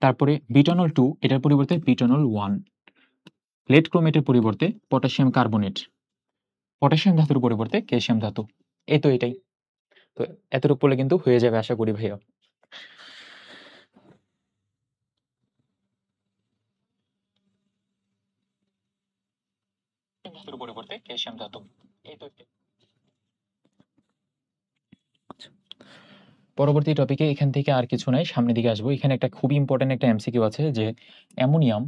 তারপরে বিটানল 2, এটার পরিবর্তে বিটানল 1। লেড ক্রোমেটের পরিবর্তে পটাশিয়াম কার্বনেট। পটাশিয়াম ধাতুর পরিবর্তে ক্যালসিয়াম ধাতু। এই তো এটাই। তো এতটুকু পড়লে কিন্তু হয়ে যাবে আশা করি ভাইয়া। ধাতুর পরিবর্তে ক্যালসিয়াম ধাতু। এই তো। পরবর্তী টপিকে এখান থেকে আর কিছু নাই, সামনের দিকে আসবো। এখানে একটা খুবই ইম্পর্টেন্ট একটা এমসিকিউ আছে যে অ্যামোনিয়াম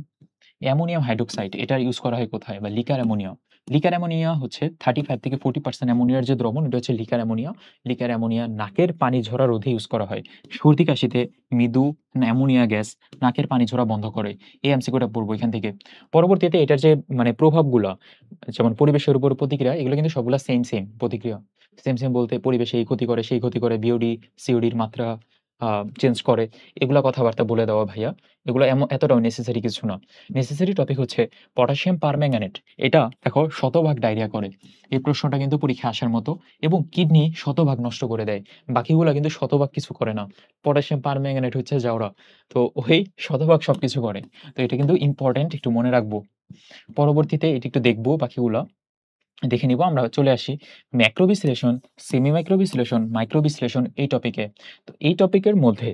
অ্যামোনিয়াম হাইড্রোক্সাইড এটা ইউজ করা হয় কোথায়? বা লিকার অ্যামোনিয়া। লিকার অ্যামোনিয়া হচ্ছে 35 থেকে 40% অ্যামোনিয়ার যে দ্রবণ, এটা হচ্ছে লিকার অ্যামোনিয়া। লিকার অ্যামোনিয়া নাকের পানি ঝরা রোধে ইউজ করা হয়। সর্দি কাশিতে মৃদু অ্যামোনিয়া গ্যাস নাকের পানি ঝরা বন্ধ করে। এই এমসিকিউটা পড়বো এখান থেকে। পরবর্তীতে এটার যে মানে প্রভাবগুলা, যেমন পরিবেশের উপর প্রতিক্রিয়া, এগুলো কিন্তু সবগুলা সেম প্রতিক্রিয়া। সেম বলতে পরিবেশে এই ক্ষতি করে, সেই ক্ষতি করে, বিওডি, সিওডির মাত্রা চেঞ্জ করে, এগুলা কথাবার্তা বলে দেওয়া ভাইয়া। এগুলো এতটাও নেসেসারি কিছু না। নেসেসারি টপিক হচ্ছে পটাশিয়াম পারম্যাঙ্গানেট। এটা দেখো শতভাগ ডায়রিয়া করে। এই প্রশ্নটা কিন্তু পরীক্ষায় আসার মতো, এবং কিডনি শতভাগ নষ্ট করে দেয়। বাকিগুলা কিন্তু শতভাগ কিছু করে না। পটাশিয়াম পারম্যাঙ্গানেট হচ্ছে জাউরা। তো ওই শতভাগ সবকিছু করে। তো এটা কিন্তু ইম্পর্টেন্ট, একটু মনে রাখবো। পরবর্তীতে এটি একটু দেখবো, বাকিগুলা দেখে নিব। আমরা চলে আসি ম্যাক্রো বিশ্লেষণ, সেমি মাইক্রো বিশ্লেষণ, মাইক্রো বিশ্লেষণ এই টপিকে। তো এই টপিকের মধ্যে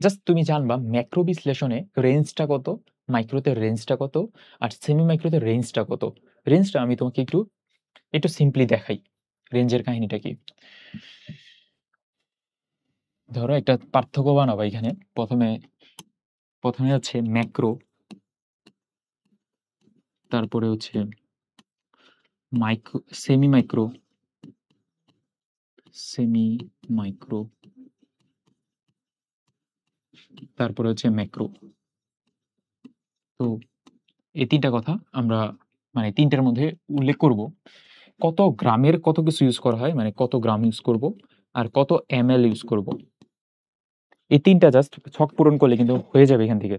জাস্ট তুমি জানবা ম্যাক্রো বিশ্লেষণে রেঞ্জটা কত, মাইক্রোতে রেঞ্জটা কত, আর সেমি মাইক্রোতে রেঞ্জটা কত। রেঞ্জটা আমি তোমাকে একটু একটু সিম্পলি দেখাই। রেঞ্জের কাহিনীটা কি? ধরো একটা পার্থক্য বানাবা এখানে। প্রথমে প্রথমে হচ্ছে ম্যাক্রো, তারপরে হচ্ছে micro, semi micro, semi micro, তারপরে হচ্ছে ম্যাক্রো। তো এই ৩টা কথা আমরা মানে ৩টার মধ্যে উল্লেখ করব। কত গ্রামের কত কিছু ইউজ করা হয়, মানে কত গ্রাম ইউজ করব আর কত ml ইউজ করব। এই ৩ টা জাস্ট ছক পূরণ করলে কিন্তু হয়ে যাবে এখান থেকে।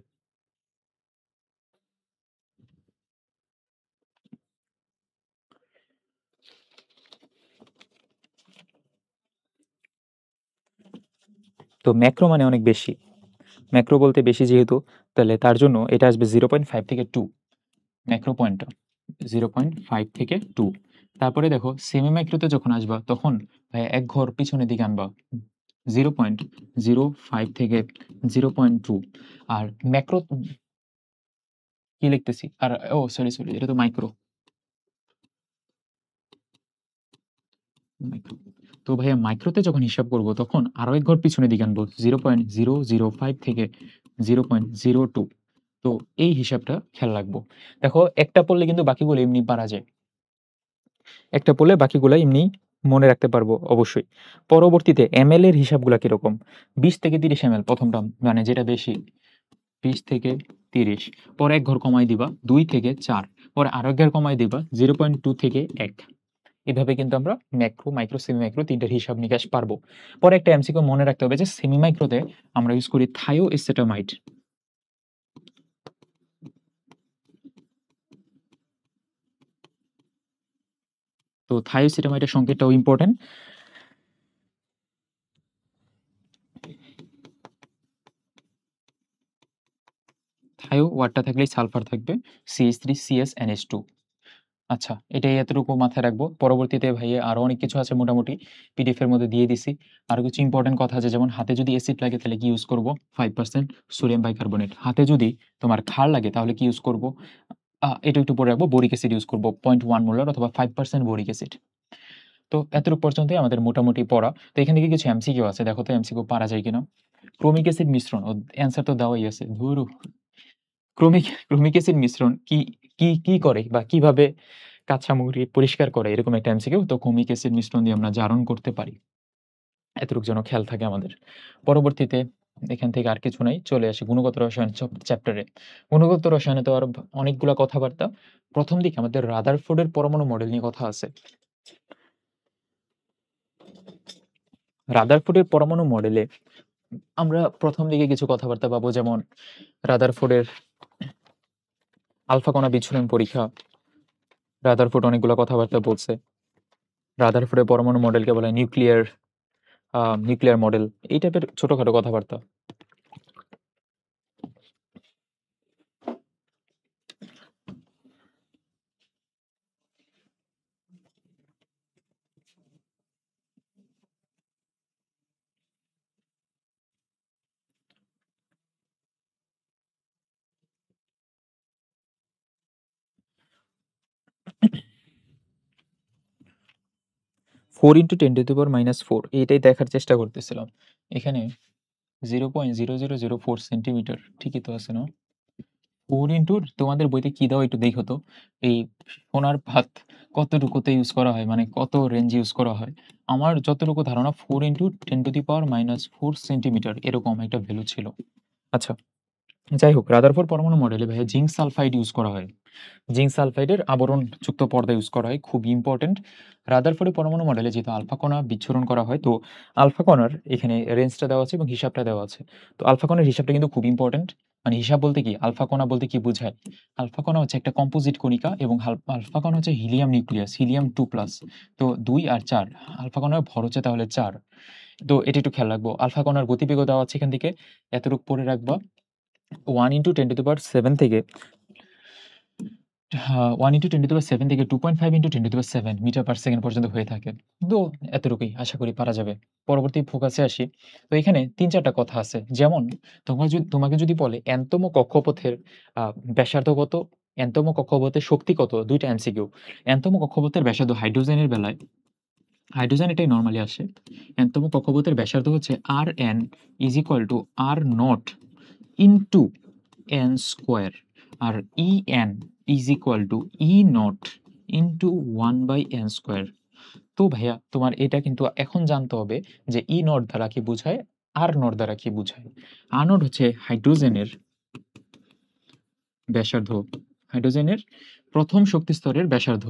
তো ম্যাক্রো মানে অনেক বেশি। ম্যাক্রো বলতে বেশি যেহেতু, তাহলে তার জন্য এটা আসবে 0.5 থেকে 2 ম্যাক্রো পয়েন্টটা 0.5 থেকে 2। তারপরে দেখো সেমি মাইক্রোতে যখন আসবা তখন ভাই এক ঘর পিছনের দিকে আনবা 0.05 থেকে 0.2। আর ম্যাক্রো কি লিখতেছি, আর ও সরি সরি, এটা তো মাইক্রো। মাইক্রো তো ভাইয়া মাইক্রোতে যখন হিসাব করব তখন আরো এক ঘর পিছনের দিকে আনবো 0.005 থেকে 0.02। তো এই হিসাবটা খেয়াল রাখবো। দেখো একটা পড়লে কিন্তু বাকিগুলো এমনি পারা যায়, একটা পড়লে বাকিগুলো এমনি মনে রাখতে পারবো অবশ্যই। পরবর্তীতে এমএল এর হিসাবগুলা কিরকম, 20 থেকে 30 এমএল প্রথমটা, মানে যেটা বেশি 20 থেকে 30, পরে এক ঘর কমাই দিবা 2 থেকে 4, পরে আরো এক ঘর কমাই দিবা 0.2 থেকে 1। এভাবে কিন্তু আমরা ম্যাক্রো, মাইক্রো, সেমি মাইক্রো তিনটার হিসাব নিকাশ পারবো। পরে একটা এমসিকিউ মনে রাখতে হবে যে সেমি মাইক্রোতে আমরা ইউজ করি থায়োএসিটামাইড। তো থায়োএসিটামাইডের সংকেতটাও ইম্পর্টেন্ট। থায়ো ওয়ার্ডটা থাকলেই সালফার থাকবে, CH3CSNH2। আচ্ছা, এটাই এতটুকু মাথায় রাখবো। পরবর্তীতে ভাইয়া আরো অনেক কিছু আছে, মোটামুটি পিডিএফ এর মধ্যে দিয়ে দিছি। আরো কিছু ইম্পর্টেন্ট কথা আছে, যেমন হাতে যদি অ্যাসিড লাগে তাহলে কি ইউজ করব, 5% সোডিয়াম বাইকার্বনেট। হাতে যদি তোমার ক্ষার লাগে তাহলে কি ইউজ করব, এটা একটু পরে রাখবো, বোরিক অ্যাসিড ইউজ করব 0.1 মোলার অথবা 5% বোরিক অ্যাসিড। তো এতটুকু পর্যন্তই আমাদের মোটামুটি পড়া। তো এখান থেকে কিছু এমসিকিউ আছে, দেখো তো এমসিকিউ পারা যায় কিনা। ক্রোমিক অ্যাসিড মিশ্রণ, অ্যান্সার তো দেওয়াই আছে, ধুরু। ক্রোমিক ক্রোমিক অ্যাসিড মিশ্রণ কি কি কি করে বা কিভাবে কাঁচা সামগ্রী পরিষ্কার করে, এরকম একটা এমসিকিউ। তো ক্রোমিক অ্যাসিড মিশ্রণ দিয়ে আমরা জারণ করতে পারি, এতটুকু যেন খেয়াল থাকে আমাদের। পরবর্তীতে এখান থেকে আর কিছু নাই, চলে আসি গুণগত রসায়ন চ্যাপ্টারে। গুণগত রসায়নে তো আর অনেকগুলা কথাবার্তা। প্রথম দিকে আমাদের রাদারফোর্ডের পরমাণু মডেল নিয়ে কথা আছে। রাদারফোর্ডের পরমাণু মডেলে আমরা প্রথম দিকে কিছু কথাবার্তা পাবো, যেমন রাদারফোর্ডের আলফা কণা বিচ্ছুরণ পরীক্ষা। রাদারফোর্ড অনেকগুলো কথাবার্তা বলছে। রাদারফোর্ডের পরমাণু মডেলকে বলা হয় নিউক্লিয়ার মডেল, এই টাইপের ছোটখাটো কথাবার্তা। ফোর ইন্টু 10⁻⁻⁴ এইটাই দেখার চেষ্টা করতেছিলাম। এখানে 0.0004 সেন্টিমিটার, ঠিকই তো আছে না? 4 ইন্টু, তোমাদের বইতে কি দেওয়া একটু দেখো তো, এই সোনার পাত কতটুকুতে ইউজ করা হয়, মানে কত রেঞ্জ ইউজ করা হয়। আমার যতটুকু ধারণা 4 ইন্টু 10⁻⁻⁴ সেন্টিমিটার এরকম একটা ভ্যালু ছিল। আচ্ছা, যাই হোক, রাদারফোর্ড পরমাণু মডেলে ভাইয়া জিঙ্ক সালফাইড ইউজ করা হয়। জিঙ্ক সালফাইডের আবরণযুক্ত পর্দা ইউজ করা হয়, খুব ইম্পর্টেন্ট। রাদারফোর্ডের পরমাণু মডেলে যেহেতু আলফা কণা বিচ্ছুরণ করা হয়, তো আলফা কণার এখানে রেঞ্জটা দেওয়া আছে এবং হিসাবটা দেওয়া আছে। তো আলফা কণার হিসাবটা কিন্তু খুব ইম্পর্টেন্ট। মানে হিসাব বলতে কি, আলফা কণা বলতে কি বোঝায়, আলফা কণা হচ্ছে একটা কম্পোজিট কণিকা এবং আলফা কণা হচ্ছে হিলিয়াম নিউক্লিয়াস, হিলিয়াম 2+। তো 2 আর 4, আলফা কণার ভর হচ্ছে তাহলে 4। তো এটা একটু খেয়াল রাখবো। আলফা কণার গতিবেগও দেওয়া আছে এখান থেকে, এতটুকু পরে রাখবা। 1 ইন্টু 10⁻7 থেকে 1 ইন্টু 10⁻7 থেকে 2.5 ইন্টু 10⁻7 মিটার পার সেকেন্ড পর্যন্ত হয়ে থাকে। তো এতটুকুই আশা করি পারা যাবে। পরবর্তী ফোকাসে আসি। তো এখানে ৩-৪টা কথা আছে। যেমন তোমাকে যদি বলে nতম কক্ষপথের আ ব্যাসার্ধ কত, nতম কক্ষপথের শক্তি কত, ২ টা এমসিকিউ। nতম কক্ষপথের ব্যাসার্ধ হাইড্রোজেনের বেলায়, হাইড্রোজেন এটাই নরমালি আসে। nতম কক্ষপথের ব্যাসার্ধ হচ্ছে Rn is equal to R0 into n square, আর En is equal to E0 into 1/n square. তো ভাইয়া তোমার এটা কিন্তু এখন জানতে হবে যে E0 দ্বারা কি বোঝায়, R0 দ্বারা কি বোঝায়। R0 হচ্ছে হাইড্রোজেনের ব্যাসার্ধ, হাইড্রোজেনের প্রথম শক্তি স্তরের ব্যাসার্ধ।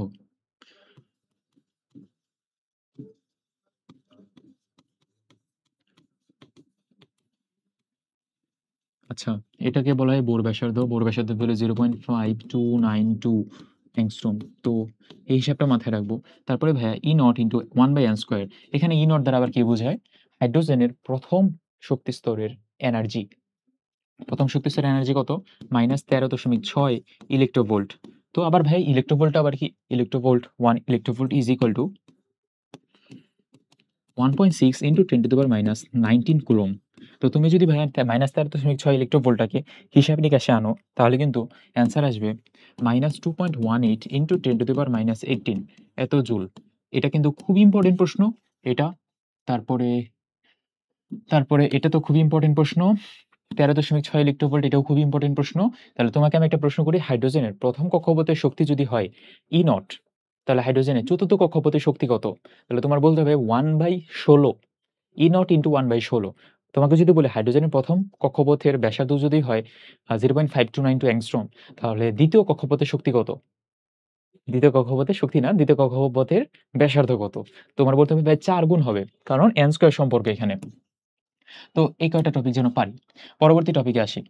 আচ্ছা, এটাকে বলা হয় বোর ব্যাসার্ধ। বোর ব্যাসার্ধ হলো 0.5292 অ্যাংস্ট্রোম। তো এই হিসাবটা মাথায় রাখবো। তারপরে ভাইয়া E নট ইন্টু 1/n²। এখানে E নট দ্বারা আবার কি বোঝায়? হাইড্রোজেনের প্রথম শক্তি স্তরের এনার্জি। প্রথম শক্তি স্তরের এনার্জি কত? -13.6 ইলেক্ট্রোভোল্ট। তো আবার ভাই ইলেক্ট্রোভোল্ট আবার কি? Electronvolt 1 electronvolt is equal to 1.6 into 10⁻19 coulomb. তো তুমি যদি ভাইয়া -13.6 ইলেক্ট্রোভোল্টটাকে হিসাব নিকাশে আনো, তাহলে কিন্তু অ্যান্সার আসবে -2.18 ইন্টু 10⁻18 এত জুল। এটা কিন্তু খুব ইম্পর্টেন্ট প্রশ্ন। এটা তারপরে তারপরে এটা তো খুবই ইম্পর্টেন্ট প্রশ্ন। 13.6 ইলেক্ট্রোভোল্ট এটাও খুবই ইম্পর্টেন্ট প্রশ্ন। তাহলে তোমাকে আমি একটা প্রশ্ন করি, হাইড্রোজেনের প্রথম কক্ষপথের শক্তি যদি হয় ই নট, তাহলে হাইড্রোজেনের চতুর্থ কক্ষপথের শক্তি কত? তাহলে তোমার বলতে হবে 1/16 ই নট ইন্টু 1/16। তোমাকে যদি বলে হাইড্রোজেনের প্রথম কক্ষপথের ব্যাসার্ধ যদি হয় 0.5292 অ্যাংস্ট্রোম, তাহলে দ্বিতীয় কক্ষপথের শক্তি কত? দ্বিতীয় কক্ষপথের শক্তি না, দ্বিতীয় কক্ষপথের ব্যাসার্ধ কত? তোমার বলতে হবে ভাই 4 গুণ হবে, কারণ n স্কয়ার সম্পর্ক এখানে। তো এই কয়টা টপিক যেন পারি। পরবর্তী টপিকে আসি।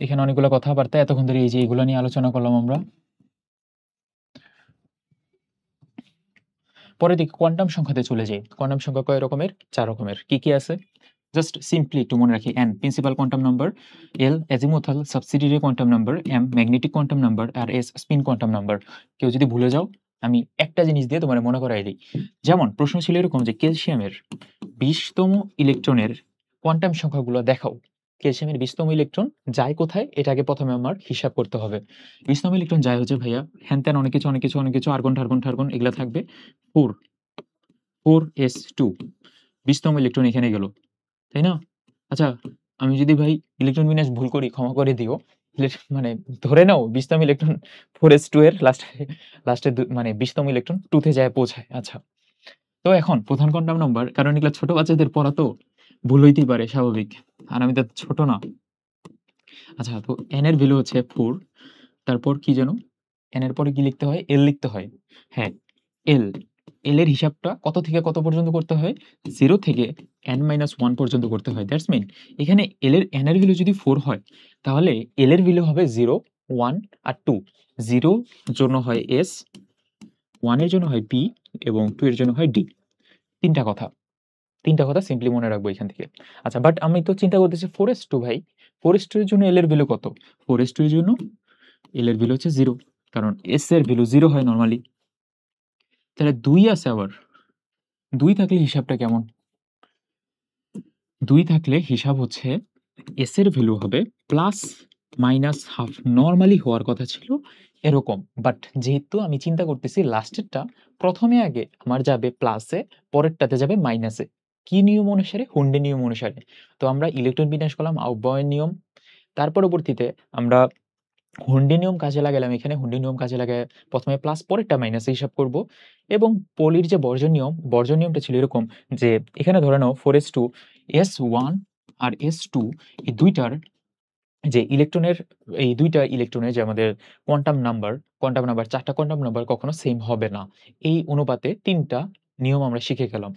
এখানে অনেকগুলো কথাবার্তা এতক্ষণ ধরে এই যে এগুলো নিয়ে আলোচনা করলাম আমরা। পরের দিকে কোয়ান্টাম সংখ্যাতে চলে যাই। কোয়ান্টাম সংখ্যা কয় রকমের? 4 রকমের। কি, কি আছে? জাস্ট সিম্পলি একটু মনে রাখি। n principal quantum number, l azimuthal subsidiary quantum number, m magnetic quantum number, আর s স্পিন কোয়ান্টাম নাম্বার। কেউ যদি ভুলে যাও, আমি একটা জিনিস দিয়ে তোমারে মনে করাই দিই। যেমন প্রশ্ন ছিল এরকম যে ক্যালসিয়ামের 20তম ইলেকট্রনের কোয়ান্টাম সংখ্যাগুলো দেখাও। ক্যালসিয়ামের 20তম ইলেকট্রন যায় কোথায়? এটা আগে প্রথমে আমার হিসাব করতে হবে। 20তম ইলেকট্রন যায় হচ্ছে ভাইয়া হ্যান-ত্যান অনেক কিছু, অনেক কিছু, অনেক কিছু, আর্গন, টার্গন, টার্গন এগুলা থাকবে 4, 4s2 20তম ইলেকট্রন এখানে গেল। তাই না? আচ্ছা, আমি যদি ভাই ইলেকট্রন বিন্যাস ভুল করি ক্ষমা করে দিও। মানে ধরে নাও 20তম ইলেকট্রন 4s2 এর লাস্টে মানে 20তম ইলেকট্রন 2 তে যায় পৌঁছায়। আচ্ছা। তো এখন প্রধান কোয়ান্টাম নাম্বার, কারণ এগুলা ছোট বাচ্চাদের পড়া তো ভুল হইতেই পারে, স্বাভাবিক। আর আমি তো ছোট না। আচ্ছা, তো n এর ভ্যালু হচ্ছে 4। তারপর কি যেন? n এর পরে কি লিখতে হয়? l লিখতে হয়। হ্যাঁ, l। l এর হিসাবটা কত থেকে কত পর্যন্ত করতে হয়? 0 থেকে n-1 পর্যন্ত করতে হয়। দ্যাটস মিন এখানে n এর ভ্যালু যদি 4 হয়, তাহলে l এর ভ্যালু হবে 0, 1 আর 2। 0 জন্য হয় s, 1 এর জন্য হয় p এবং 2 এর জন্য হয় d। ৩টা কথা। ৩টা কথা সিম্পলি মনে রাখবো এখান থেকে। আচ্ছা, বাট আমি তো চিন্তা করতেছি 4s2 ভাই। 4s2 এর জন্য l এর ভ্যালু কত? 4s2 এর জন্য l এর ভ্যালু হচ্ছে 0, কারণ s এর ভ্যালু 0 হয় নরমালি। তাহলে 2 আছে আবার। 2 থাকলে হিসাবটা কেমন? 2 থাকলে হিসাব হচ্ছে s এর ভ্যালু হবে +-1/2। নরমালি হওয়ার কথা ছিল এরকম। বাট যেহেতু আমি চিন্তা করতেছি লাস্টেরটা প্রথমে আগে আমার যাবে প্লাসে, পরেরটাতে যাবে মাইনাসে। কি নিয়ম অনুসারে? হুন্ডি নিয়ম অনুসারে। তো আমরা ইলেকট্রন বিন্যাস করলাম আউফবাউয়ের নিয়ম। তার পরবর্তীতে আমরা হুন্ডি নিয়ম কাজে লাগালাম। এখানে হুন্ডি নিয়ম কাজে লাগায় প্রথমে প্লাস পরেরটা মাইনাসে হিসাব করব। এবং পলির যে বর্জন নিয়মটা ছিল এরকম যে এখানে ধরে নাও 4s2, s1 আর s2 এই 2টার যে ইলেকট্রনের, এই 2টা ইলেকট্রনের যে আমাদের কোয়ান্টাম নাম্বার 4টা কোয়ান্টাম নাম্বার কখনো সেম হবে না। এই অনুপাতে 3টা নিয়ম আমরা শিখে গেলাম।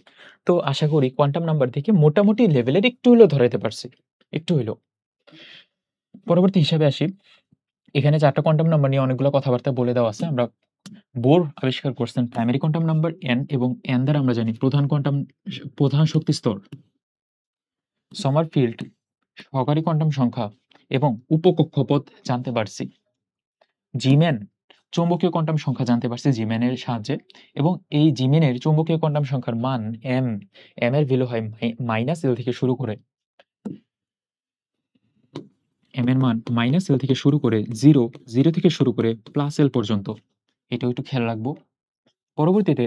তো আশা করি কোয়ান্টাম নাম্বার থেকে মোটামুটি লেভেলের একটু হইলেও ধরাইতে পারছি। একটু হইলেও। পরবর্তী হিসাবে আসি। এখানে 4টা কোয়ান্টাম নাম্বার নিয়ে অনেকগুলো কথাবার্তা বলে দেওয়া আছে। আমরা বোর আবিষ্কার করছেন প্রাইমারি কোয়ান্টাম নাম্বার n, এবং n দ্বারা আমরা জানি প্রধান শক্তি স্তর। সমারফিল্ড সহকারী কোয়ান্টাম সংখ্যা এবং উপকক্ষপথ জানতে পারছি। জিম্যান চৌম্বকীয় কোয়ান্টাম সংখ্যা জানতে পারছি জিম্যানের সাহায্যে, এবং এই জিম্যানের চৌম্বকীয় কোয়ান্টাম সংখ্যার মান m এর ভ্যালু হয় -l থেকে শুরু করে m এর মান -l থেকে শুরু করে 0 থেকে শুরু করে +l পর্যন্ত। এটাও একটু খেয়াল রাখবো। পরবর্তীতে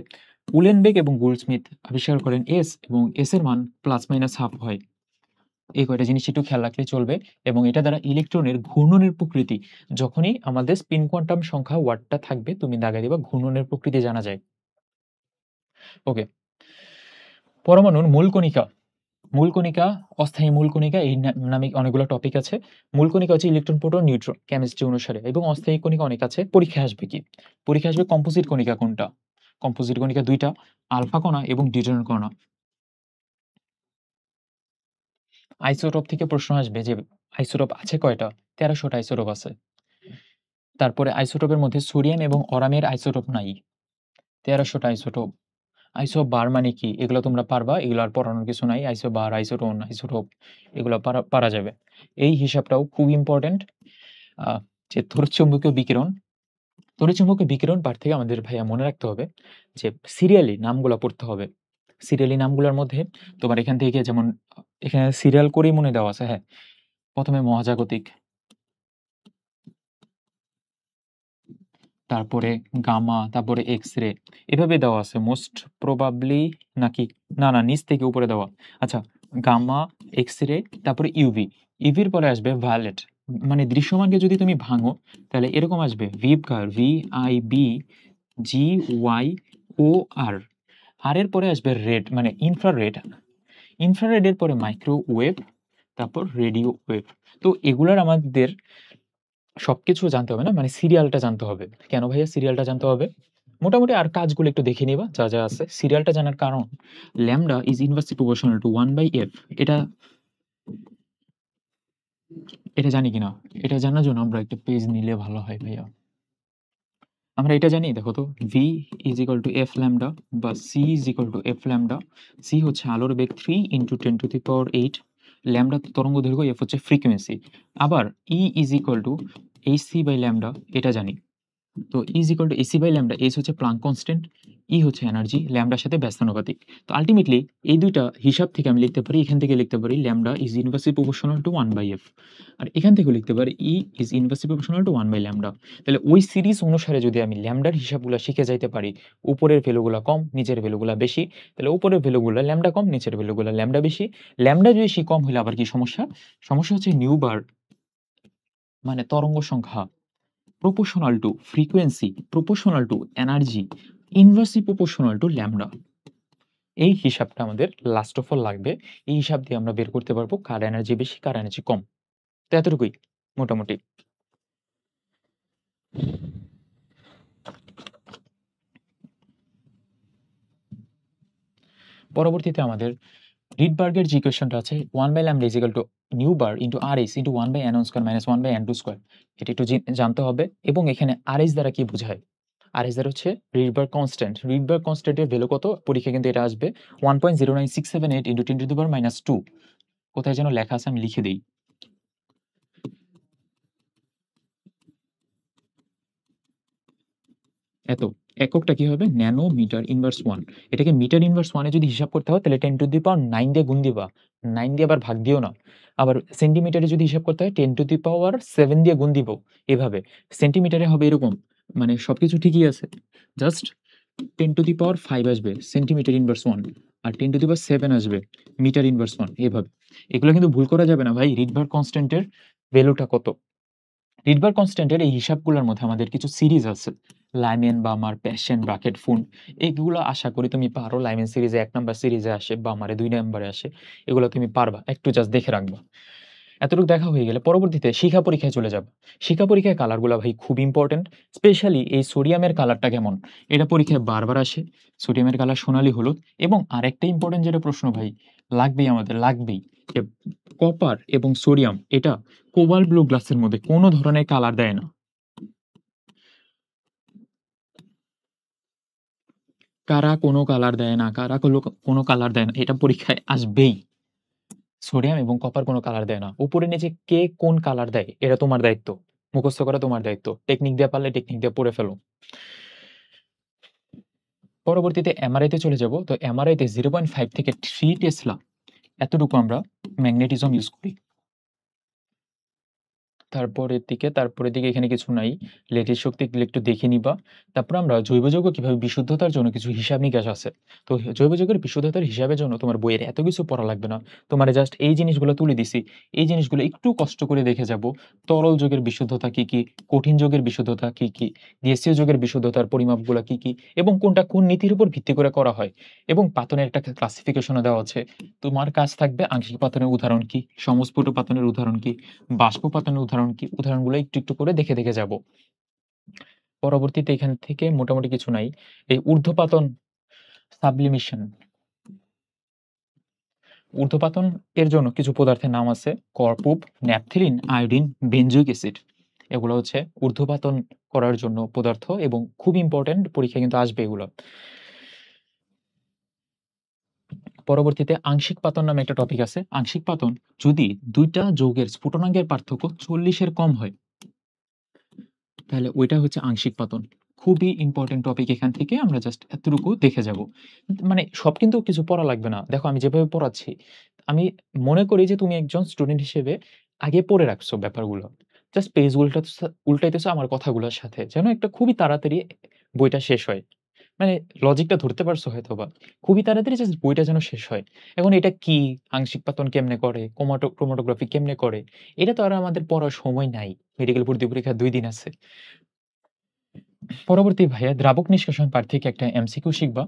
উলেনবেক এবং গোল্ডস্মিথ আবিষ্কার করেন s, এবং s এর মান +-1/2 হয়। এই কয়টা জিনিস একটু খেয়াল রাখলেই চলবে। এবং এটা দ্বারা ইলেকট্রনের ঘূর্ণনের প্রকৃতি, যখনই আমাদের স্পিন কোয়ান্টাম সংখ্যা ওয়ার্ডটা থাকবে তুমি দাগায় দিবা ঘূর্ণনের প্রকৃতি জানা যায়। ওকে। পরমাণুর মূল কণিকা, অস্থায়ী মূল কণিকা এই নামে অনেকগুলো টপিক আছে। মূল কণিকা হচ্ছে ইলেকট্রন, প্রোটন, নিউট্রন কেমিস্ট্রি অনুসারে, এবং অস্থায়ী কণিকা অনেক আছে। পরীক্ষায় আসবে কি? পরীক্ষায় আসবে কম্পোজিট কণিকা কোনটা? কম্পোজিট কণিকা 2টা, আলফা কণা এবং ডিউটেরন কণা। আইসোটোপ থেকে প্রশ্ন আসবে যে আইসোটোপ আছে কয়টা? ১৩০০ টা আইসোটোপ আছে। তারপরে আইসোটোপের মধ্যে সোডিয়াম এবং অরামের আইসোটোপ নাই। ১৩০০ টা আইসোটোপ। আইসোবার মানে কি? এগুলো তোমরা পারবা। এগুলো আর পড়ানোর কিছু নাই। আইসোবার, আইসোটোন, আইসোটোপ এগুলো পারা যাবে। এই হিসাবটাও খুব ইম্পোর্টেন্ট। আ যে তড়িৎচুম্বকীয় বিকিরণ, তড়িৎচুম্বকীয় বিকিরণ পাঠ থেকে আমাদের ভাইয়া মনে রাখতে হবে যে সিরিয়ালি নামগুলা পড়তে হবে। সিরিয়ালি নামগুলার মধ্যে তোমার এখান থেকে যেমন এখানে সিরিয়াল করেই মনে দেওয়া আছে, হ্যাঁ। ১ম এ মহাজাগতিক, তারপরে গামা, তারপরে এক্স-রে এভাবে দেওয়া আছে। মোস্ট প্রবাবলি নাকি? না, নিচ থেকে উপরে দেওয়া। আচ্ছা, গামা, এক্স-রে, তারপরে ইউভি। ইউভির পরে আসবে ভায়োলেট। মানে দৃশ্যমানকে যদি তুমি ভাঙো তাহলে এরকম আসবে ভিবগার, VIBGYOR। আর এর পরে আসবে রেড মানে ইনফ্রারেড। ইনফ্রারেডের পরে মাইক্রোওয়েভ, তারপর রেডিও ওয়েভ। তো এগুলার আমাদের সবকিছু জানতে হবে না, মানে সিরিয়ালটা জানতে হবে। কেন ভাইয়া সিরিয়ালটা জানতে হবে? মোটামুটি আর কাজগুলো একটু দেখে নিবা যা আছে। সিরিয়ালটা জানার কারণ lambda is inversely proportional to 1/f। এটা এটা জানি কিনা? এটা জানার জন্য আমরা একটা পেজ নিলে ভালো হয় ভাইয়া। আমরা এটা জানি, দেখো তো, v is equal two f lambda বা c is equal two f lambda. c হচ্ছে আলোর বেগ 3 ইনটু 10⁸, ল্যামডা তরঙ্গ দৈর্ঘ্য, f হচ্ছে ফ্রিকোয়েন্সি। আবার e is equal to hc by lambda, এটা জানি। তো E is equal to AC by lambda, S হচ্ছে প্লাঙ্ক কনস্ট্যান্ট, E হচ্ছে এনার্জি, ল্যামডার সাথে ব্যস্তানুপাতিক। তো আলটিমেটলি এই দুইটা হিসাব থেকে আমি লিখতে পারি, এখান থেকে লিখতে পারি lambda is inversely proportional to 1/f। আর এখান থেকেও লিখতে পারি E is inversely proportional to 1/λ। তাহলে ওই সিরিজ অনুসারে যদি আমি ল্যামডার হিসাবগুলো শিখে যাইতে পারি, উপরের ভ্যালুগুলো কম, নিচের ভ্যালুগুলো বেশি, তাহলে উপরের ভ্যালুগুলো ল্যামডা কম, নিচের ভ্যালুগুলো ল্যামডা বেশি। ল্যামডা বেশি কম হলে আবার কি সমস্যা? সমস্যা হচ্ছে নিউবার মানে তরঙ্গ সংখ্যা proportional to frequency, proportional to energy, inversely proportional to lambda। এই হিসাবটা আমাদের লাস্ট অফ অল লাগবে। এই হিসাব দিয়ে আমরা বের করতে পারবো কার এনার্জি বেশি, কার এনার্জি কম। তো এতটুকুই মোটামুটি। পরবর্তীতে আমাদের রিডবার্গের যে ইকুয়েশনটা আছে 1/λ is equal to nu bar into R S into 1/n² minus 1/n²। এটা একটু জানতে হবে। এবং এখানে আর এস দ্বারা কি বোঝায়? আর এস দ্বারা হচ্ছে রিডবার্গ কনস্ট্যান্ট। রিডবার্গ কনস্ট্যান্টের ভ্যালু কত? পরীক্ষায় কিন্তু এটা আসবে 1.09678 ইন্টু 10⁻²। কোথায় যেন লেখা আছে, আমি লিখে দেই। এত এককটা কি হবে? Nanometre inverse 1। এটাকে মিটার ইনভার্স 1 এ যদি হিসাব করতে হয় তাহলে 10⁹ দিয়ে গুণ দিবা। 9 দিয়ে আবার ভাগ দিও না। আবার সেন্টিমিটারে যদি হিসাব করতে হয় 10⁷ দিয়ে গুণ দিব। এভাবে সেন্টিমিটারে হবে এরকম। মানে সবকিছু ঠিকই আছে। জাস্ট 10⁵ আসবে সেন্টিমিটার ইনভার্স 1, আর 10⁷ আসবে মিটার ইনভার্স 1। এভাবে এগুলো কিন্তু ভুল করা যাবে না ভাই। রিডবার্গ কনস্ট্যান্টের ভ্যালুটা কত? রিডবার্গ কনস্ট্যান্টের এই হিসাবগুলোর মধ্যে আমাদের কিছু সিরিজ আছে। Lyman, Balmer, Paschen, Brackett, Pfund. এগুলো আশা করি তুমি পারো। লাইম্যান সিরিজে ১ নাম্বার সিরিজে আসে, বামারে ২ নাম্বারে আসে। এগুলো তুমি পারবা। একটু জাস্ট দেখে রাখবা। এতটুকু দেখা হয়ে গেলে পরবর্তীতে শিখা পরীক্ষায় চলে যাবা। শিখা পরীক্ষায় কালারগুলা ভাই খুব ইম্পোর্টেন্ট। স্পেশালি এই সোডিয়ামের কালারটা কেমন? এটা পরীক্ষায় বারবার আসে। সোডিয়ামের কালার সোনালী হলুদ। এবং আরেকটা ইম্পোর্টেন্ট যেটা প্রশ্ন ভাই লাগবেই, আমাদের লাগবেই, যে কপার এবং সোডিয়াম এটা কোবাল্ট ব্লু গ্লাসের মধ্যে কোনো ধরনের কালার দেয় না। কারা কোনো কালার দেয় না, কারা কোনো কালার দেয় না, এটা পরীক্ষায় আসবেই। সোডিয়াম এবং কপার কোনো কালার দেয় না। উপরে নিচে কে কোন কালার দেয় এটা তোমার দায়িত্ব। মুখস্থ করা তোমার দায়িত্ব। টেকনিক দিয়ে পারলে টেকনিক দিয়ে পড়ে ফেলো। পরবর্তীতে এমআরআই তে চলে যাব। তো এমআরআই তে 0.5 থেকে 3 টেসলা এতটুকু আমরা ম্যাগনেটিজম ইউজ করি। তারপরের দিকে এখানে কিছু নাই। লেটিস শক্তি এগুলো একটু দেখে নিবা। তারপর আমরা জৈব যৌগ কিভাবে বিশুদ্ধতার জন্য কিছু হিসাব নিকাশ আছে। তো জৈব যৌগের বিশুদ্ধতার হিসাবের জন্য তোমার বইয়ের এত কিছু পড়া লাগবে না। তোমারে জাস্ট এই জিনিসগুলো তুলে দিছি। এই জিনিসগুলো একটু কষ্ট করে দেখে যাব। তরল যৌগের বিশুদ্ধতা কি, কি? কঠিন যৌগের বিশুদ্ধতা কি, কি? গ্যাসীয় যৌগের বিশুদ্ধতার পরিমাপগুলা কি, কি? এবং কোনটা কোন নীতির উপর ভিত্তি করে করা হয়। এবং পাতনের একটা ক্লাসিফিকেশনও দেওয়া আছে। তোমার কাজ থাকবে আংশিক পাতনের উদাহরণ কি, সমস্ফুট পাতনের উদাহরণ কি, বাষ্প পাতনের উদাহরণ কি, উদাহরণগুলো একটু একটু করে দেখে যাব। পরবর্তীতে এখান থেকে মোটামুটি কিছু নাই। এই ঊর্ধ্বপাতন, সাবলিমেশন, ঊর্ধ্বপাতন এর জন্য কিছু পদার্থের নাম আছে কর্পুব, ন্যাপথিলিন, আয়োডিন, বেনজোইক অ্যাসিড। এগুলো হচ্ছে ঊর্ধ্বপাতন করার জন্য পদার্থ এবং খুব ইম্পোর্টেন্ট, পরীক্ষায় কিন্তু আসবে এগুলো। পরবর্তীতে আংশিক পাতন নামে একটা টপিক আছে। আংশিক পাতন যদি ২ টা যৌগের স্ফুটনাঙ্কের পার্থক্য ৪০ এর কম হয়, তাহলে ওইটা হচ্ছে আংশিক পাতন। খুবই ইম্পোর্টেন্ট টপিক, এখান থেকে আমরা জাস্ট এতটুকু দেখে যাব। মানে সব কিন্তু কিছু পড়া লাগবে না। দেখো আমি যেভাবে পড়াচ্ছি, আমি মনে করি যে তুমি একজন স্টুডেন্ট হিসেবে আগে পড়ে রাখছো ব্যাপারগুলো। জাস্ট পেজ উল্টাইতেছো আমার কথাগুলোর সাথে। যেন একটা খুবই তাড়াতাড়ি বইটা শেষ হয়। মানে লজিকটা ধরতে পারছো হয়তোবা। খুবই তাড়াতাড়ি জাস্ট বইটা যেন শেষ হয়। এখন এটা কি? আংশিক পাতন কেমনে করে? ক্রোমাটোগ্রাফি কেমনে করে? এটা তো আর আমাদের পড়ার সময় নাই। মেডিকেল ভর্তি পরীক্ষা ২ দিন আছে। পরবর্তী ভাইয়া দ্রাবক নিষ্কাশন পাঠ থেকে একটা এমসিকিউ শিখবা।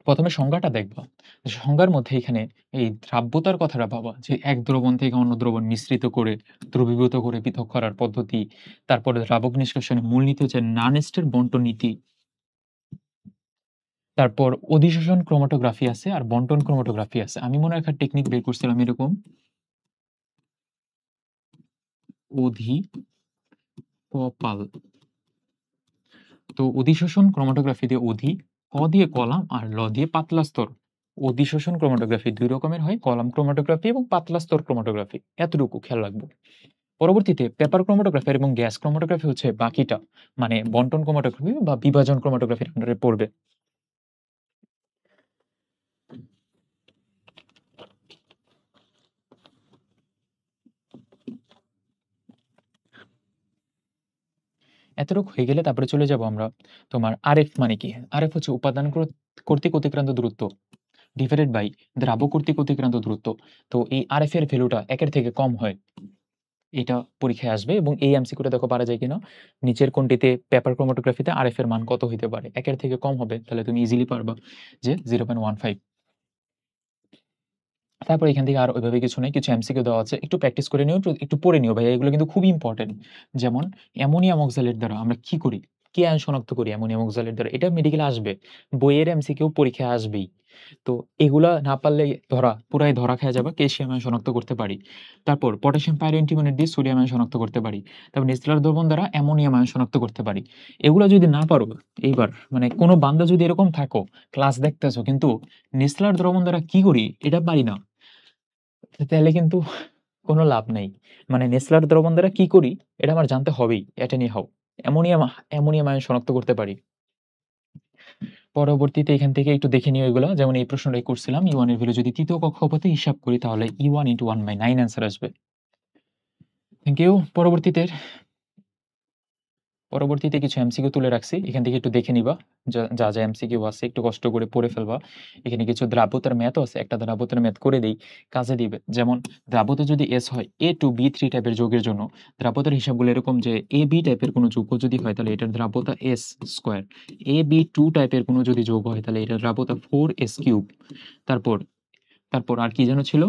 ১ম এ সংজ্ঞাটা দেখবা। সংজ্ঞার মধ্যে এখানে এই দ্রাব্যতার কথাটা ভাবা যে এক দ্রবণ থেকে অন্য দ্রবণ মিশ্রিত করে, দ্রবীভূত করে পৃথক করার পদ্ধতি। তারপরে দ্রাবক নিষ্কাশনের মূলনীতি হচ্ছে নান স্টেট বন্টন নীতি। তারপর অধিশোষণ ক্রোমাটোগ্রাফি আছে আর বন্টন ক্রোমাটোগ্রাফি আছে। আমি মনে হয় একটা টেকনিক বের করছিলাম এরকম। অধিকপাল। তো অধিশোষণ ক্রোমাটোগ্রাফি দিয়ে অধি, ক দিয়ে কলাম আর ল দিয়ে পাতলা স্তর। অধিশোষণ ক্রোমাটোগ্রাফি ২ রকমের হয়, কলাম ক্রোমাটোগ্রাফি এবং পাতলা স্তর ক্রোমাটোগ্রাফি। এতটুকু খেয়াল রাখবো। পরবর্তীতে পেপার ক্রোমাটোগ্রাফি এবং গ্যাস ক্রোমাটোগ্রাফি হচ্ছে বাকিটা। মানে বন্টন ক্রোমাটোগ্রাফি বা বিভাজন ক্রোমাটোগ্রাফির আন্ডারে পড়বে। এতটুকু হয়ে গেলে তারপরে চলে যাব আমরা তোমার আরএফ মানে কি? আরএফ হচ্ছে উপাদান কর্তৃক অতিক্রান্ত দূরত্ব ডিভাইডেড বাই দ্রাবক কর্তৃক অতিক্রান্ত দূরত্ব। তো এই আরএফ এর ভ্যালুটা ১ এর থেকে কম হয়। এটা পরীক্ষায় আসবে এবং এই এমসিকিউটা দেখো পারা যায় কিনা। নিচের কোনটিতে পেপার ক্রোমাটোগ্রাফিতে আরএফ এর মান কত হইতে পারে? ১ এর থেকে কম হবে, তাহলে তুমি ইজিলি পারবা যে 0.15। তারপর এখান থেকে আর ওইভাবে কিছু নাই। কিছু এমসিকিউ দেওয়া আছে। একটু প্র্যাকটিস করে নিও, একটু পড়ে নিও ভাইয়া। এগুলো কিন্তু খুবই ইম্পোর্টেন্ট। যেমন অ্যামোনিয়াম অক্সালেট দ্বারা আমরা কি করি? কি আয়ন শনাক্ত করি অ্যামোনিয়াম অক্সালেট দ্বারা? এটা মেডিকেলে আসবে। বইয়ের এমসিকিউ পরীক্ষায় আসবেই। তো এগুলা না পারলে পুরাই ধরা খায়া যাবা। ক্যালসিয়াম আয়ন শনাক্ত করতে পারি। তারপর পটাশিয়াম পাইরোঅ্যান্টিমোনেট দিয়ে সোডিয়াম আয়ন শনাক্ত করতে পারি। তারপর নিউক্লিয়ার দ্রবণ দ্বারা অ্যামোনিয়াম আয়ন শনাক্ত করতে পারি। এগুলা যদি না পারো, এইবার মানে কোনো বান্দা যদি এরকম থাকো, ক্লাস দেখতেছো কিন্তু নিউক্লিয়ার দ্রবণ দ্বারা কি করি এটা পারি না, তাহলে কিন্তু কোনো লাভ নেই। মানে নেসলার দ্রবণ দ্বারা কি করি এটা আমার জানতে হবেই। এটা নিয়ে হাও। অ্যামোনিয়াম অ্যামোনিয়াম আয়ন শনাক্ত করতে পারি। পরবর্তীতে এখান থেকে একটু দেখে নিও এগুলা। যেমন এই প্রশ্নটাই করছিলাম। E1 এর ভ্যালু যদি তৃতীয় কক্ষপথে হিসাব করি তাহলে E1 × 1/9 অ্যান্সার আসবে। Thank you. পরবর্তীতে কিছু এমসিকিউ তুলে রাখছি। এখান থেকে একটু দেখে নিবা। যা এমসিকিউ আছে একটু কষ্ট করে পড়ে ফেলবা। এখানে কিছু দ্রাব্যতার ম্যাথও আছে। একটা দ্রাব্যতার ম্যাথ করে দেই, কাজে দিবে। যেমন দ্রাব্যতা যদি S হয়, A2B3 টাইপের যৌগের জন্য দ্রাব্যতার হিসাবগুলো এরকম যে AB টাইপের কোনো যৌগ যদি হয় তাহলে এটার দ্রাব্যতা S²। AB2 টাইপের কোনো যদি যৌগ হয় তাহলে এটার দ্রাব্যতা 4S³ তারপর তারপর আর কি যেন ছিল?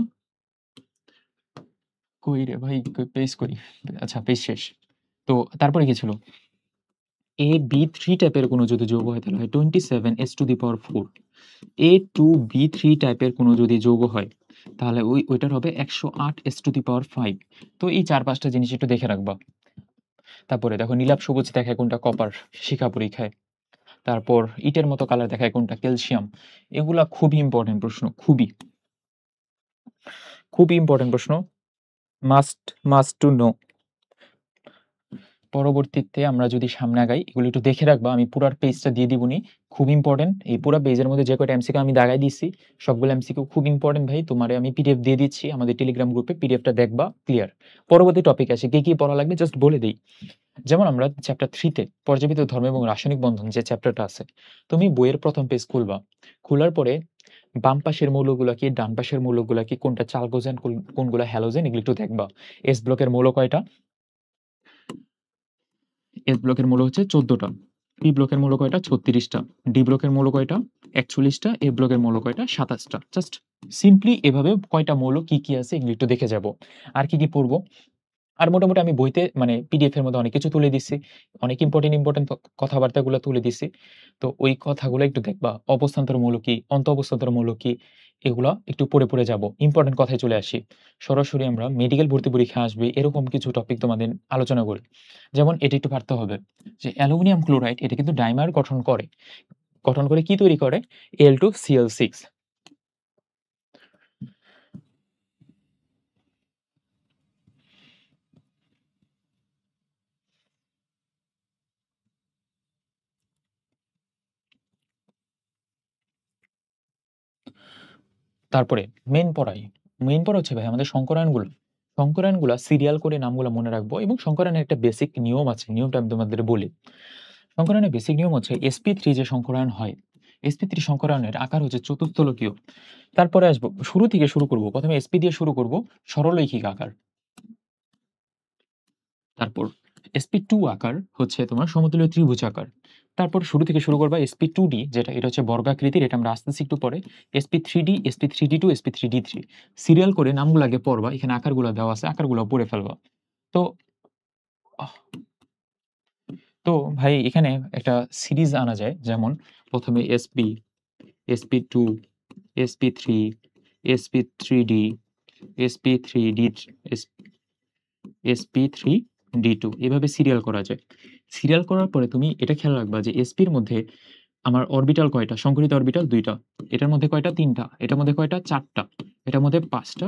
কই রে ভাই, পেজ কই? আচ্ছা পেজ শেষ। তো তারপরে কি ছিল? AB3 টাইপের কোনো যদি যৌগ হয় তাহলে হয় 27S⁴। A2B3 টাইপের কোনো যদি যৌগ হয় তাহলে ওইটার হবে 108S⁵। তো এই ৪-৫ টা জিনিস একটু দেখে রাখবা। তারপরে দেখো নীলাভ সবুজ দেখায় কোনটা? কপার, শিখা পরীক্ষায়। তারপর ইটের মতো কালার দেখায় কোনটা? ক্যালসিয়াম। এগুলা খুবই ইম্পোর্টেন্ট প্রশ্ন, খুবই ইম্পোর্টেন্ট প্রশ্ন। Must to know. পরবর্তীতে আমরা যদি সামনে আগাই, এগুলো একটু দেখে রাখবা। আমি পুরার পেজটা দিয়ে দিবনি। খুব ইম্পোর্টেন্ট। এই পুরা পেজের মধ্যে যে কয়টা এমসিকিউ আমি দাগায় দিচ্ছি, সবগুলো এমসিকিউ খুব ইম্পোর্টেন্ট ভাই। তোমারে আমি পিডিএফ দিয়ে দিচ্ছি আমাদের টেলিগ্রাম গ্রুপে। পিডিএফটা দেখবা, ক্লিয়ার। পরবর্তী টপিক আসে। কি পড়া লাগবে জাস্ট বলে দেই। যেমন আমরা চ্যাপ্টার 3 তে পর্যাপিত ধর্ম এবং রাসায়নিক বন্ধন যে চ্যাপ্টারটা আছে, তুমি বইয়ের ১ম পেজ খুলবা। খোলার পরে বাম পাশের মৌলগুলা কি, ডান পাশের মৌলগুলা কি, কোনটা চালকোজেন, কোনগুলা হ্যালোজেন, এগুলো একটু দেখবা। এস ব্লকের মৌল কয়টা? এস ব্লকের মৌল হচ্ছে ১৪ টা। পি ব্লকের মৌল কয়টা? ৩৬ টা। ডি ব্লকের মৌল কয়টা? ৪১ টা। এ ব্লকের মৌল কয়টা? ২৭ টা। জাস্ট সিম্পলি এভাবে কয়টা মৌল কি আছে এগুলো একটু দেখে যাব। আর কি পড়বো? আর মোটামুটি আমি বইতে মানে পিডিএফ এর মধ্যে অনেক কিছু তুলে দিচ্ছি। অনেক ইম্পোর্টেন্ট কথাবার্তাগুলো তুলে দিছি। তো ওই কথাগুলো একটু দেখবা। অবস্থান্তর মৌল কি? অন্ত অবস্থান্তর মৌল কি? এগুলা একটু পড়ে যাব। ইম্পোর্টেন্ট কথায় চলে আসি। সরাসরি আমরা মেডিকেল ভর্তি পরীক্ষা আসবে এরকম কিছু টপিক তোমাদের আলোচনা করি। যেমন এটা একটু পারতে হবে যে অ্যালুমিনিয়াম ক্লোরাইড এটা কিন্তু ডাইমার গঠন করে। গঠন করে কি তৈরি করে? Al2Cl6। তারপরে মেইন পড়া হচ্ছে ভাই আমাদের সংকরায়নগুলো। সংকরায়নগুলা সিরিয়াল করে নামগুলা মনে রাখবো এবং সংকরায়নের একটা বেসিক নিয়ম আছে। নিয়মটা আমি তোমাদের বলি। সংকরায়নের বেসিক নিয়ম হচ্ছে sp3 যে সংকরায়ন হয়, sp3 সংকরায়নের আকার হচ্ছে চতুর্থলকীয়। তারপরে আসবো শুরু থেকে শুরু করব। প্রথমে sp দিয়ে শুরু করব, সরলরৈখিক আকার। তারপর sp2 আকার হচ্ছে তোমার সমতুল্য ত্রিভুজ আকার। তারপর শুরু থেকে শুরু করবা sp2d, যেটা এটা হচ্ছে বর্গাকৃতির, এটা আমরা আস্তে আস্তে একটু পরে sp3d, sp3d2, sp3d3 সিরিয়াল করে নামগুলো আগে পড়বা। এখানে আকারগুলো দেওয়া আছে, আকারগুলো পড়ে ফেলবা। তো আহ, তো ভাই এখানে একটা সিরিজ আনা যায়, যেমন প্রথমে sp, sp2, sp3, sp3d, sp3d, sp3d2 এভাবে সিরিয়াল করা যায়। সিরিয়াল করার পরে তুমি এটা খেয়াল রাখবা যে sp এর মধ্যে আমার অরবিটাল কয়টা? সংকরিত অরবিটাল ২টা। এটার মধ্যে কয়টা? ৩টা। এটার মধ্যে কয়টা? ৪টা। এটার মধ্যে ৫টা।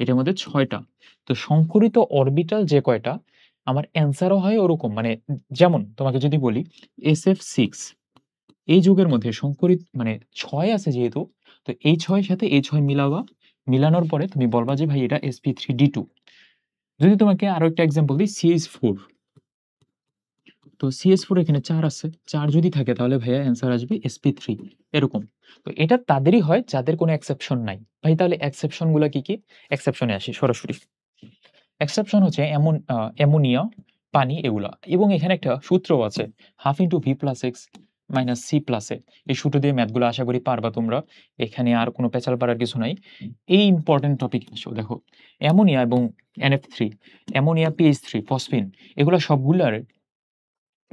এটার মধ্যে ৬টা। তো সংকরিত অরবিটাল যে কয়টা, আমার অ্যান্সারও হয় ওরকম। মানে যেমন তোমাকে যদি বলি SF6 এই যুগের মধ্যে সংকরিত মানে ৬ আছে যেহেতু, তো এই ৬ এর সাথে এই ৬ মিলাবা। মিলানোর পরে তুমি বলবা যে ভাই এটা sp3d2। যদি তোমাকে আরো একটা এক্সাম্পল দিই, CH4, তো CH4 এখানে ৪ আছে। ৪ যদি থাকে তাহলে ভাইয়া অ্যান্সার আসবে sp3 এরকম। তো এটা তাদেরই হয় যাদের কোনো এক্সেপশন নাই। ভাই তাহলে এক্সেপশন গুলা কি? এক্সেপশনে আসি সরাসরি। এক্সেপশন হচ্ছে অ্যামোনিয়া, পানি এগুলা। এবং এখানে একটা সূত্রও আছে, half into V plus X minus C plus A. এই সূত্র দিয়ে ম্যাথগুলো আশা করি পারবা তোমরা। এখানে আর কোনো পেঁচাল পারার কিছু নাই। এই ইম্পর্টেন্ট টপিক আসো দেখো, অ্যামোনিয়া এবং NF3, অ্যামোনিয়া PH3 ফসফিন, এগুলো সবগুলার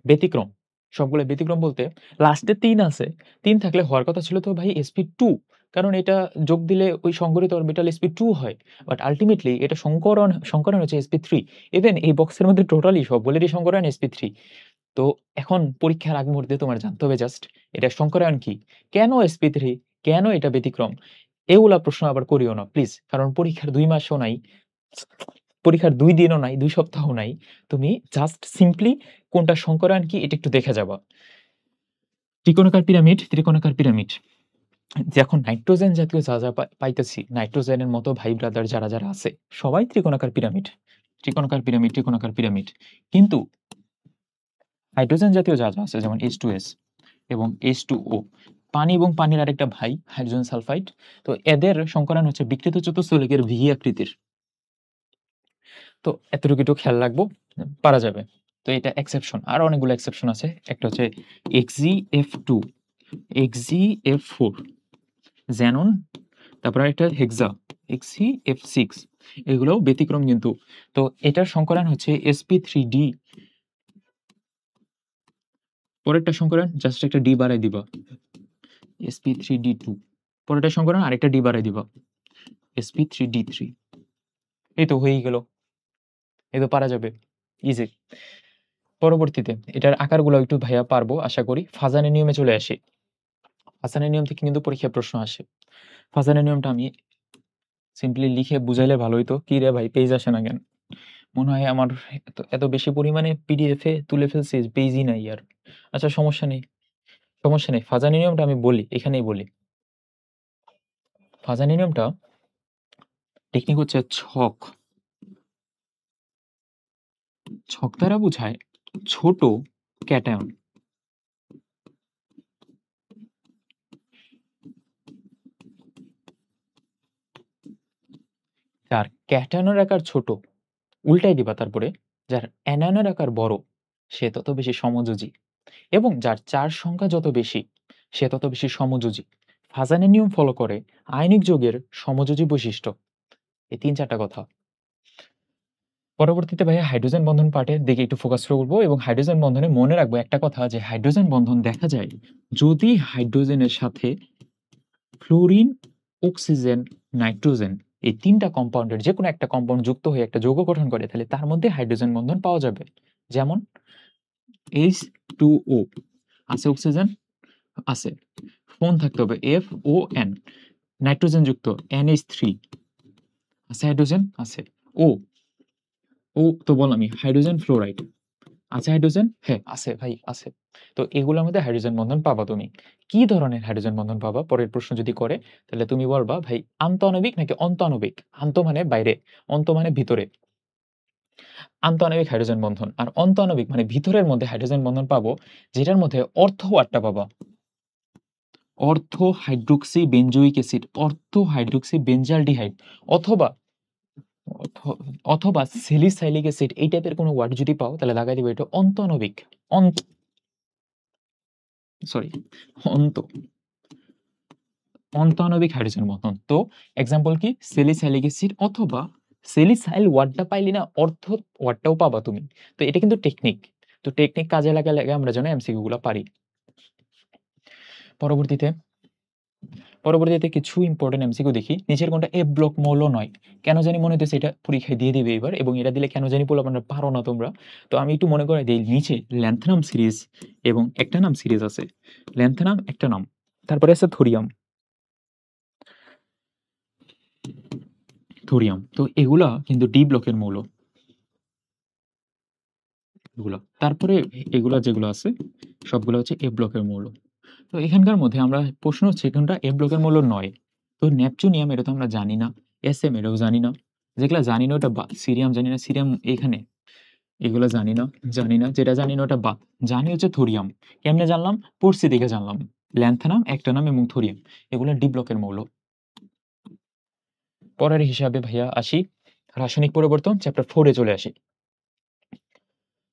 ব্যতিক্রম। সবগুলো ব্যতিক্রম বলতে লাস্টে ৩ আছে। ৩ থাকলে হওয়ার কথা ছিল তো ভাই sp2, কারণ এটা যোগ দিলে ওই সংকরিত অরবিটাল sp2 হয়। বাট আল্টিমেটলি এটা সংকরণ হচ্ছে sp3। ইভেন এই বক্সের মধ্যে টোটালি সবগুলোরই সংকরায়ন sp3। তো এখন পরীক্ষার আগ মুহূর্তে তোমার জানতে হবে জাস্ট এটা সংকরায়ন কি? কেন sp3? কেন এটা ব্যতিক্রম? এগুলা প্রশ্ন আবার করিও না প্লিজ। কারণ পরীক্ষার ২ মাসও নাই। পরীক্ষার ২ দিনও নাই, ২ সপ্তাহও নাই। তুমি জাস্ট সিম্পলি কোনটা সংকরায়ন কি এটা একটু দেখে যাবা। ত্রিকোণাকার পিরামিড। এখন নাইট্রোজেন জাতীয় যা পাইতেছি, নাইট্রোজেনের মতো ভাই ব্রাদার যারা আছে, সবাই ত্রিকোণাকার পিরামিড। কিন্তু হাইড্রোজেন জাতীয় যা আছে যেমন H2S এবং H2O, পানি এবং পানির আরেকটা ভাই হাইড্রোজেন সালফাইড, তো এদের সংকরায়ন হচ্ছে বিকৃত চতুস্থলিকের ভি আকৃতির। তো এতটুকু একটু খেয়াল রাখবো, পারা যাবে। তো এটা এক্সেপশন। আরো অনেকগুলো এক্সেপশন আছে। একটা হচ্ছে XgF2, XgF4, জ্যানন, তারপর একটা হেক্সা, XgF6, এগুলোও ব্যতিক্রম কিন্তু। তো এটার সংকরায়ন হচ্ছে sp3d। পরেরটা সংকরায়ন জাস্ট একটা ডি বাড়াই দিবা, sp3d2। পরেরটা সংকরায়ন আরেকটা ডি বাড়াই দিবা, sp3d3। এই তো হয়েই গেল। এই তো পারা যাবে, ইজি। পরবর্তীতে এটার আকারগুলো একটু ভাইয়া পারবো আশা করি। ফাজানের নিয়মে চলে আসি। ফাজানের নিয়ম থেকে কিন্তু পরীক্ষায় প্রশ্ন আসে। ফাজানের নিয়মটা আমি সিম্পলি লিখে বুঝাইলে ভালো হইতো। কি রে ভাই পেজ আসে না কেন? মনে হয় আমার এত বেশি পরিমাণে পিডিএফ এ তুলে ফেলছি, পেজই নাই আর। আচ্ছা সমস্যা নেই। ফাজানি নিয়মটা আমি বলি, এখানেই বলি। ফাজানি নিয়মটা টেকনিক হচ্ছে ছক। ছক দ্বারা বোঝায় ছোট ক্যাটায়ন। যার ক্যাটায়নের আকার ছোট, উল্টাই দিবা তারপরে, যার অ্যানায়নের আকার বড় সে তত বেশি সমযোজী, এবং যার ৪ সংখ্যা যত বেশি সে তত বেশি সমযোজী। ফাজানের নিয়ম ফলো করে আয়নিক যৌগের সমযোজী বৈশিষ্ট্য। এই ৩-৪টা কথা। পরবর্তীতে ভাইয়া হাইড্রোজেন বন্ধন পার্টের দিকে একটু ফোকাস করবো, এবং হাইড্রোজেন বন্ধনে মনে রাখবো একটা কথা, যে হাইড্রোজেন বন্ধন দেখা যায় যদি হাইড্রোজেনের সাথে ফ্লোরিন অক্সিজেন, নাইট্রোজেন, এই ৩টা কম্পাউন্ডের যেকোনো একটা কম্পাউন্ড যুক্ত হয়ে একটা যৌগ গঠন করে, তাহলে তার মধ্যে হাইড্রোজেন বন্ধন পাওয়া যাবে। যেমন H2O, আছে অক্সিজেন, আছে, ফোন থাকতে হবে FON, নাইট্রোজেন যুক্ত NH3, আছে হাইড্রোজেন, আছে। ও, ও তো বললামই, হাইড্রোজেন ফ্লোরাইড, আছে হাইড্রোজেন, হ্যাঁ আছে ভাই, আছে। তো এগুলোর মধ্যে হাইড্রোজেন বন্ধন পাবা তুমি। কি ধরনের হাইড্রোজেন বন্ধন পাবা পরের প্রশ্ন যদি করে, তাহলে তুমি বলবা ভাই আন্তঃআণবিক নাকি অন্তঃআণবিক। আন্ত মানে বাইরে, অন্ত মানে ভিতরে। আন্তঃআণবিক হাইড্রোজেন বন্ধন আর অন্তঃআণবিক মানে ভিতরের মধ্যে হাইড্রোজেন বন্ধন পাবো, যেটার মধ্যে অর্থ ওয়ার্ডটা পাবা, অর্থো hydroxy benzoic acid, অর্থো hydroxy benzaldehyde, অথবা অথবা স্যালিসাইলিক অ্যাসিড, এই টাইপের কোনো ওয়ার্ড যদি পাও তাহলে লাগাই দিবে এটা অন্তঃআণবিক, অন্ত, সরি, অন্ত, অন্তঃআণবিক হাইড্রোজেন বন্ধন। তো এক্সাম্পল কি, স্যালিসাইলিক অ্যাসিড, অথবা স্যালিসাইল ওয়ার্ডটা পাইলি না, অর্থ ওয়ার্ডটাও পাবা তুমি। তো এটা কিন্তু টেকনিক, তো টেকনিক কাজে লাগালে আমরা যেন এমসিকিউ গুলো পারি। পরবর্তীতে কিছু ইম্পর্টেন্ট এমসিকিউ দেখি। নিচের কোনটা এ ব্লক মৌল নয়? কেন জানি মনে হচ্ছে এটা পরীক্ষায় দিয়ে দিবে এবার, এবং এটা দিলে কেন জানি পোলাপানরা পারো না তোমরা। তো আমি একটু মনে করাই দিই, নিচে ল্যান্থানাম সিরিজ এবং একটা নাম সিরিজ আছে, ল্যান্থানাম একটা নাম, তারপরে আছে থোরিয়াম, থোরিয়াম। তো এগুলা কিন্তু ডি ব্লকের মৌল এগুলা। তারপরে এগুলা যেগুলো আছে সবগুলো হচ্ছে এ ব্লকের মৌল। তো এখানকার মধ্যে আমরা প্রশ্ন হচ্ছে কোনটা এ ব্লকের মৌল নয়। তো নেপচুনিয়াম এটা তো আমরা জানি না, এসএম এটাও জানি না, যেগুলা জানি না ওটা বাদ, সিরিয়াম জানি না, সিরিয়াম এখানে, এগুলো জানি না, যেটা জানি না ওটা বাদ, জানি হচ্ছে থোরিয়াম। কেমনে জানলাম? পড়ছি দেখে জানলাম। ল্যান্থানাম একটা নাম এবং থোরিয়াম এগুলো ডি ব্লকের মৌল। পরের হিসাবে ভাইয়া আসি, রাসায়নিক পরিবর্তন চ্যাপ্টার 4 এ চলে আসি।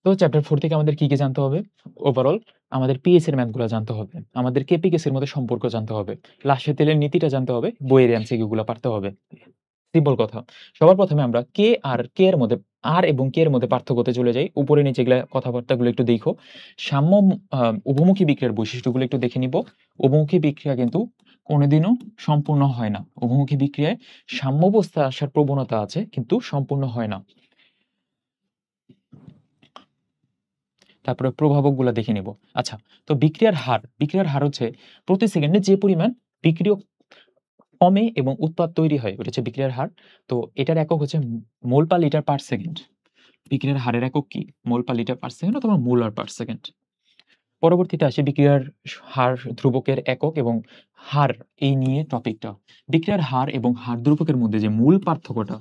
তো চ্যাপ্টার 4 থেকে আমাদের কি কি জানতে হবে? ওভারঅল আমাদের পিএইচ এর ম্যাথগুলো জানতে হবে, আমাদের কেপি গ্যাসের মধ্যে সম্পর্ক জানতে হবে, লাশের তেলের নীতিটা জানতে হবে, বইয়ের এমসিকিউ গুলো পারতে হবে। সিম্পল কথা। সবার প্রথমে আমরা কে আর কে এর মধ্যে, আর এবং কে এর মধ্যে পার্থক্যতে চলে যাই। উপরে নিচে এগুলা কথাবার্তাগুলো একটু দেখো। সাম্য উভমুখী বিক্রিয়ার বৈশিষ্ট্যগুলো একটু দেখে নিব। উভমুখী বিক্রিয়া কিন্তু কোনোদিনও সম্পূর্ণ হয় না। উভমুখী বিক্রিয়ায় সাম্যাবস্থায় আসার প্রবণতা আছে কিন্তু সম্পূর্ণ হয় না। তারপরে প্রভাবকগুলো দেখে নিব। আচ্ছা, তো বিক্রিয়ার হার হচ্ছে প্রতি সেকেন্ডে যে পরিমাণ বিক্রিয়ক কমে এবং উৎপাদ তৈরি হয় ওটা হচ্ছে বিক্রিয়ার হার। তো এটার একক হচ্ছে মোল পার লিটার পার সেকেন্ড। বিক্রিয়ার হারের একক কি? মোল পার লিটার পার সেকেন্ড অথবা মোলার পার সেকেন্ড। পরবর্তীতে আসে বিক্রিয়ার হার ধ্রুবকের একক এবং হার, এই নিয়ে টপিকটা। বিক্রিয়ার হার এবং হার ধ্রুবকের মধ্যে যে মূল পার্থক্যটা,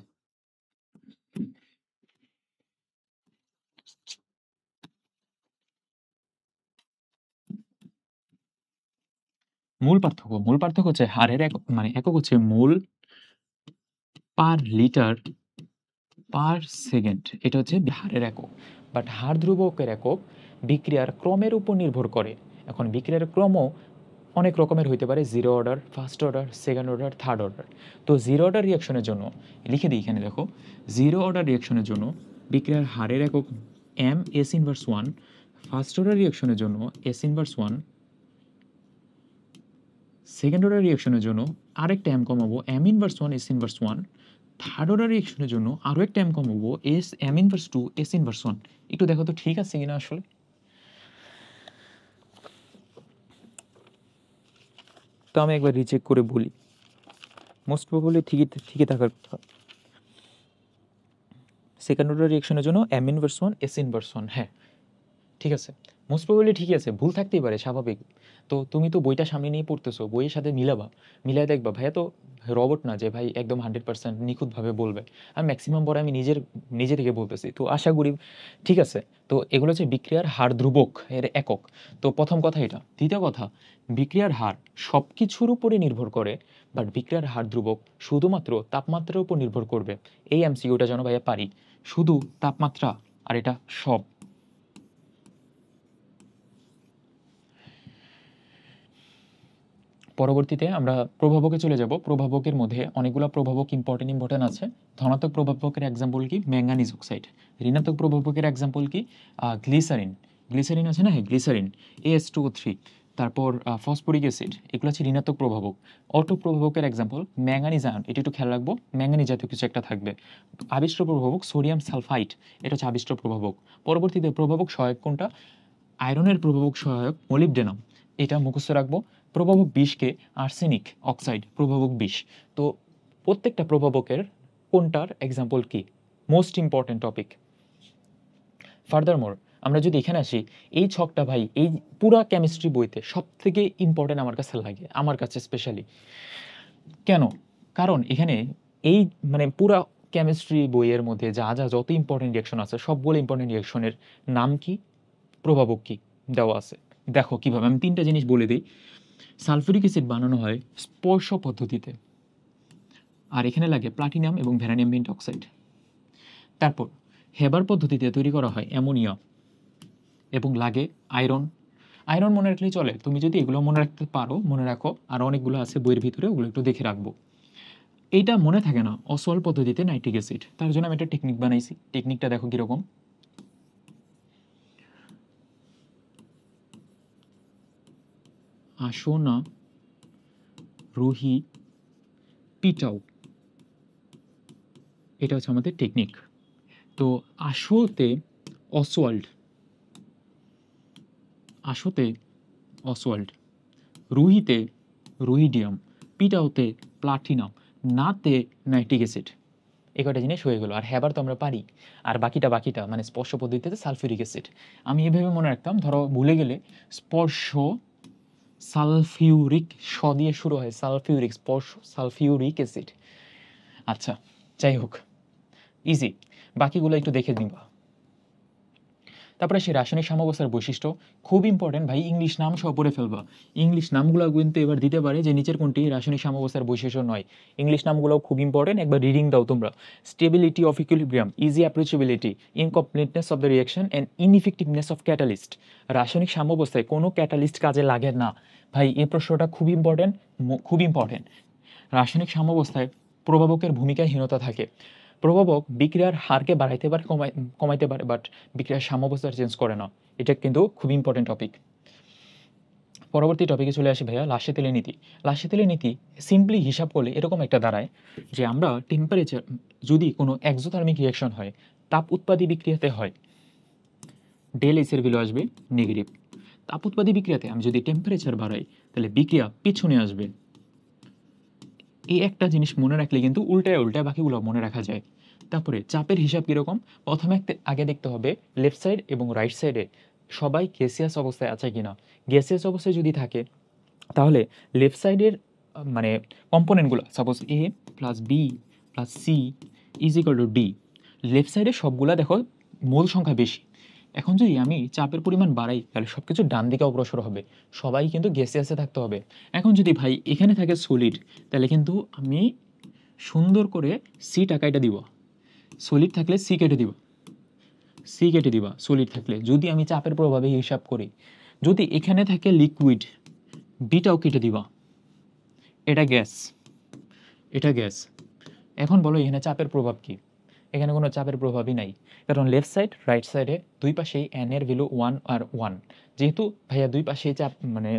মূল পার্থক্য হচ্ছে হারের একক, মানে একক হচ্ছে মোল পার লিটার পার সেকেন্ড, এটা হচ্ছে হারের একক। বাট হার ধ্রুবকের একক বিক্রিয়ার ক্রমের উপর নির্ভর করে। এখন বিক্রিয়ার ক্রমও অনেক রকমের হইতে পারে, zero order, first order, second order, third order. তো জিরো অর্ডার রিয়াকশনের জন্য লিখে দিই এখানে, দেখো, জিরো অর্ডার রিয়াকশনের জন্য বিক্রিয়ার হারের একক M S inverse 1, first order রিয়াকশনের জন্য এস ইনভার্স 1, সেকেন্ড অর্ডার রিয়াকশনের জন্য আরেকটা এম কমাবো M inverse 1 S inverse 1, third order রিয়াকশনের জন্য আরও একটা এম কমাবো S M inverse 2 S inverse 1। একটু দেখো তো ঠিক আছে কিনা আসলে। তো আমি একবার রিচেক করে বলি, মোস্ট প্রবাবলি ঠিকই থাকার কথা। সেকেন্ড অর্ডার রিয়াকশনের জন্য এম ইনভার্স 1 এস ইনভার্স 1, হ্যাঁ ঠিক আছে, মোস্ট প্রবাবলি ঠিকই আছে, ভুল থাকতেই পারে, স্বাভাবিক। তো তুমি তো বইটা সামনে নিয়ে পড়তেছো, বইয়ের সাথে মিলাই দেখবা, ভাইয়া তো রবট না যে ভাই একদম 100% নিখুঁতভাবে বলবে। আমি ম্যাক্সিমাম পরে আমি নিজে থেকে বলতেছি, তো আশা করি ঠিক আছে। তো এগুলো হচ্ছে বিক্রিয়ার হার ধ্রুবক এর একক। তো প্রথম কথা এটা। দ্বিতীয় কথা, বিক্রিয়ার হার সব কিছুর উপরে নির্ভর করে, বাট বিক্রিয়ার হার ধ্রুবক শুধুমাত্র তাপমাত্রার উপর নির্ভর করবে। এই এমসিকিউটা যেন ভাইয়া পারি, শুধু তাপমাত্রা আর এটা সব। পরবর্তীতে আমরা প্রভাবকে চলে যাব। প্রভাবকের মধ্যে অনেকগুলো প্রভাবক ইম্পর্টেন্ট আছে। ধনাত্মক প্রভাবকের এক্সাম্পল কি? Manganese oxide. ঋণাত্মক প্রভাবকের এক্সাম্পল কি? গ্লিসারিন। গ্লিসারিন আছে না, হ্যাঁ গ্লিসারিন, AS2O3। তারপর ফসফরিক অ্যাসিড, এগুলো হচ্ছে ঋণাত্মক প্রভাবক। অটো প্রভাবকের এক্সাম্পল ম্যাঙ্গানিজ আয়ন, এটা একটু খেয়াল রাখবো, ম্যাঙ্গানিজ জাতীয় কিছু একটা থাকবে। আবিষ্ট প্রভাবক সোডিয়াম সালফাইড, এটা হচ্ছে আবিষ্ট প্রভাবক। পরবর্তীতে প্রভাবক সহায়ক কোনটা? আয়রনের প্রভাবক সহায়ক মলিবডেনাম, এটা মুখস্থ রাখবো। প্রভাবক বিষকে আর্সেনিক অক্সাইড প্রভাবক বিষ। তো প্রত্যেকটা প্রভাবকের কোনটার এক্সাম্পল কি, মোস্ট ইম্পর্টেন্ট টপিক। ফার্দারমোর আমরা যদি এখানে আসি, এই ছকটা ভাই এই পুরা কেমিস্ট্রি বইতে সব থেকে ইম্পর্টেন্ট আমার কাছে লাগে, আমার কাছে স্পেশালি। কেন? কারণ এখানে এই মানে পুরা কেমিস্ট্রি বইয়ের মধ্যে যা যা যত ইম্পর্টেন্ট রিয়াকশন আছে সবগুলো ইম্পর্টেন্ট রিয়াকশনের নাম কি, প্রভাবক কি দেওয়া আছে। দেখো কিভাবে, আমি তিনটা জিনিস বলে দিই। সালফিউরিক অ্যাসিড বানানো হয় স্পর্শ পদ্ধতিতে, আর এখানে লাগে প্লাটিনাম এবং ভ্যানাডিয়াম মিন্ট অক্সাইড। তারপর হেবার পদ্ধতিতে তৈরি করা হয় অ্যামোনিয়া এবং লাগে আয়রন। আয়রন মনে রাখলেই চলে, তুমি যদি এগুলো মনে রাখতে পারো মনে রাখো, আর অনেকগুলো আছে বইয়ের ভিতরে, ওগুলো একটু দেখে রাখবো। এইটা মনে থাকে না, অসওয়াল্ড পদ্ধতিতে নাইট্রিক অ্যাসিড, তার জন্য আমি একটা টেকনিক বানাইছি। টেকনিকটা দেখো কীরকম। আসো না রুহি পিটাও, এটা হচ্ছে আমাদের টেকনিক। তো আসোতে অসওয়াল্ড, আসোতে অসওয়াল্ড, রুহিতে রুহিডিয়াম, পিটাওতে প্লাটিনাম, নাতে নাইট্রিক অ্যাসিড। এই কটা জিনিস হয়ে গেলো। আর হ্যাবার তো আমরা পারি, আর বাকিটা মানে স্পর্শ পদ্ধতিতে সালফিউরিক অ্যাসিড। আমি এভাবে মনে রাখতাম, ধরো ভুলে গেলে স্পর্শ সালফিউরিক, স দিয়ে শুরু হয়, সালফিউরিক, স্পর্শ সালফিউরিক অ্যাসিড। আচ্ছা যাই হোক, ইজি, বাকিগুলো একটু দেখে নিবা। তারপরে সেই রাসায়নিক সাম্যাবস্থার বৈশিষ্ট্য খুব ইম্পর্টেন্ট ভাই, ইংলিশ নাম সহ পড়ে ফেলবা। ইংলিশ নামগুলো কিন্তু এবার দিতে পারে যে নিচের কোনটি রাসায়নিক সাম্যাবস্থার বৈশিষ্ট্য নয়। ইংলিশ নামগুলো খুব ইম্পর্টেন্ট, একবার রিডিং দাও তোমরা। Stability of equilibrium, easy approachability, incompleteness of the reaction and ineffectiveness of catalyst. রাসায়নিক সাম্যাবস্থায় কোনো ক্যাটালিস্ট কাজে লাগে না ভাই, এই প্রশ্নটা খুব ইম্পর্টেন্ট, খুব ইম্পর্টেন্ট। রাসায়নিক সাম্যাবস্থায় প্রভাবকের ভূমিকাহীনতা থাকে। প্রভাবক বিক্রিয়ার হারকে বাড়াইতে পারে, কমাইতে পারে, বাট বিক্রিয়ার সাম্যাবস্থা চেঞ্জ করে না। এটা কিন্তু খুব ইম্পর্টেন্ট টপিক। পরবর্তী টপিকে চলে আসি ভাইয়া, লাশে তেলের নীতি। লাশে তেলের নীতি সিম্পলি হিসাব করলে এরকম একটা দাঁড়ায় যে আমরা টেম্পারেচার, যদি কোনো এক্সোথার্মিক রিয়াকশন হয়, তাপ উৎপাদী বিক্রিয়াতে হয়, ডেল এস এর ভ্যালু আসবে নেগেটিভ। তাপ উৎপাদী বিক্রিয়াতে আমি যদি টেম্পারেচার বাড়াই, তাহলে বিক্রিয়া পিছনে আসবে। এই একটা জিনিস মনে রাখলে কিন্তু উল্টায় উল্টায় বাকিগুলো মনে রাখা যায়। তারপরে চাপের হিসাব কীরকম, প্রথমে আগে দেখতে হবে লেফট সাইড এবং রাইট সাইডে সবাই গ্যাসিয়াস অবস্থায় আছে কিনা। গ্যাসিয়াস অবস্থায় যদি থাকে, তাহলে লেফট সাইডের মানে কম্পোনেন্টগুলো, suppose A plus B plus C is equal to D, left সাইডে সবগুলা দেখো মোল সংখ্যা বেশি। এখন যদি আমি চাপের পরিমাণ বাড়াই, তাহলে সব কিছু ডান দিকে অগ্রসর হবে, সবাই কিন্তু গ্যাসিয়াসে থাকতে হবে। এখন যদি ভাই এখানে থাকে সলিড, তাহলে কিন্তু আমি সুন্দর করে সি টাকাইটা দিব, সলিড থাকলে সি কেটে দিব, সি কেটে দিবা সলিড থাকলে, যদি আমি চাপের প্রভাবে হিসাব করি। যদি এখানে থাকে লিকুইড, বিটাও কেটে দিবা, এটা গ্যাস, এটা গ্যাস। এখন বলো এখানে চাপের প্রভাব কি? এখানে কোনো চাপের প্রভাবই নাই, কারণ লেফট সাইড রাইট সাইডে দুই পাশেই এন এর ভ্যালু 1 আর 1, যেহেতু ভাইয়া দুই পাশেই চাপ মানে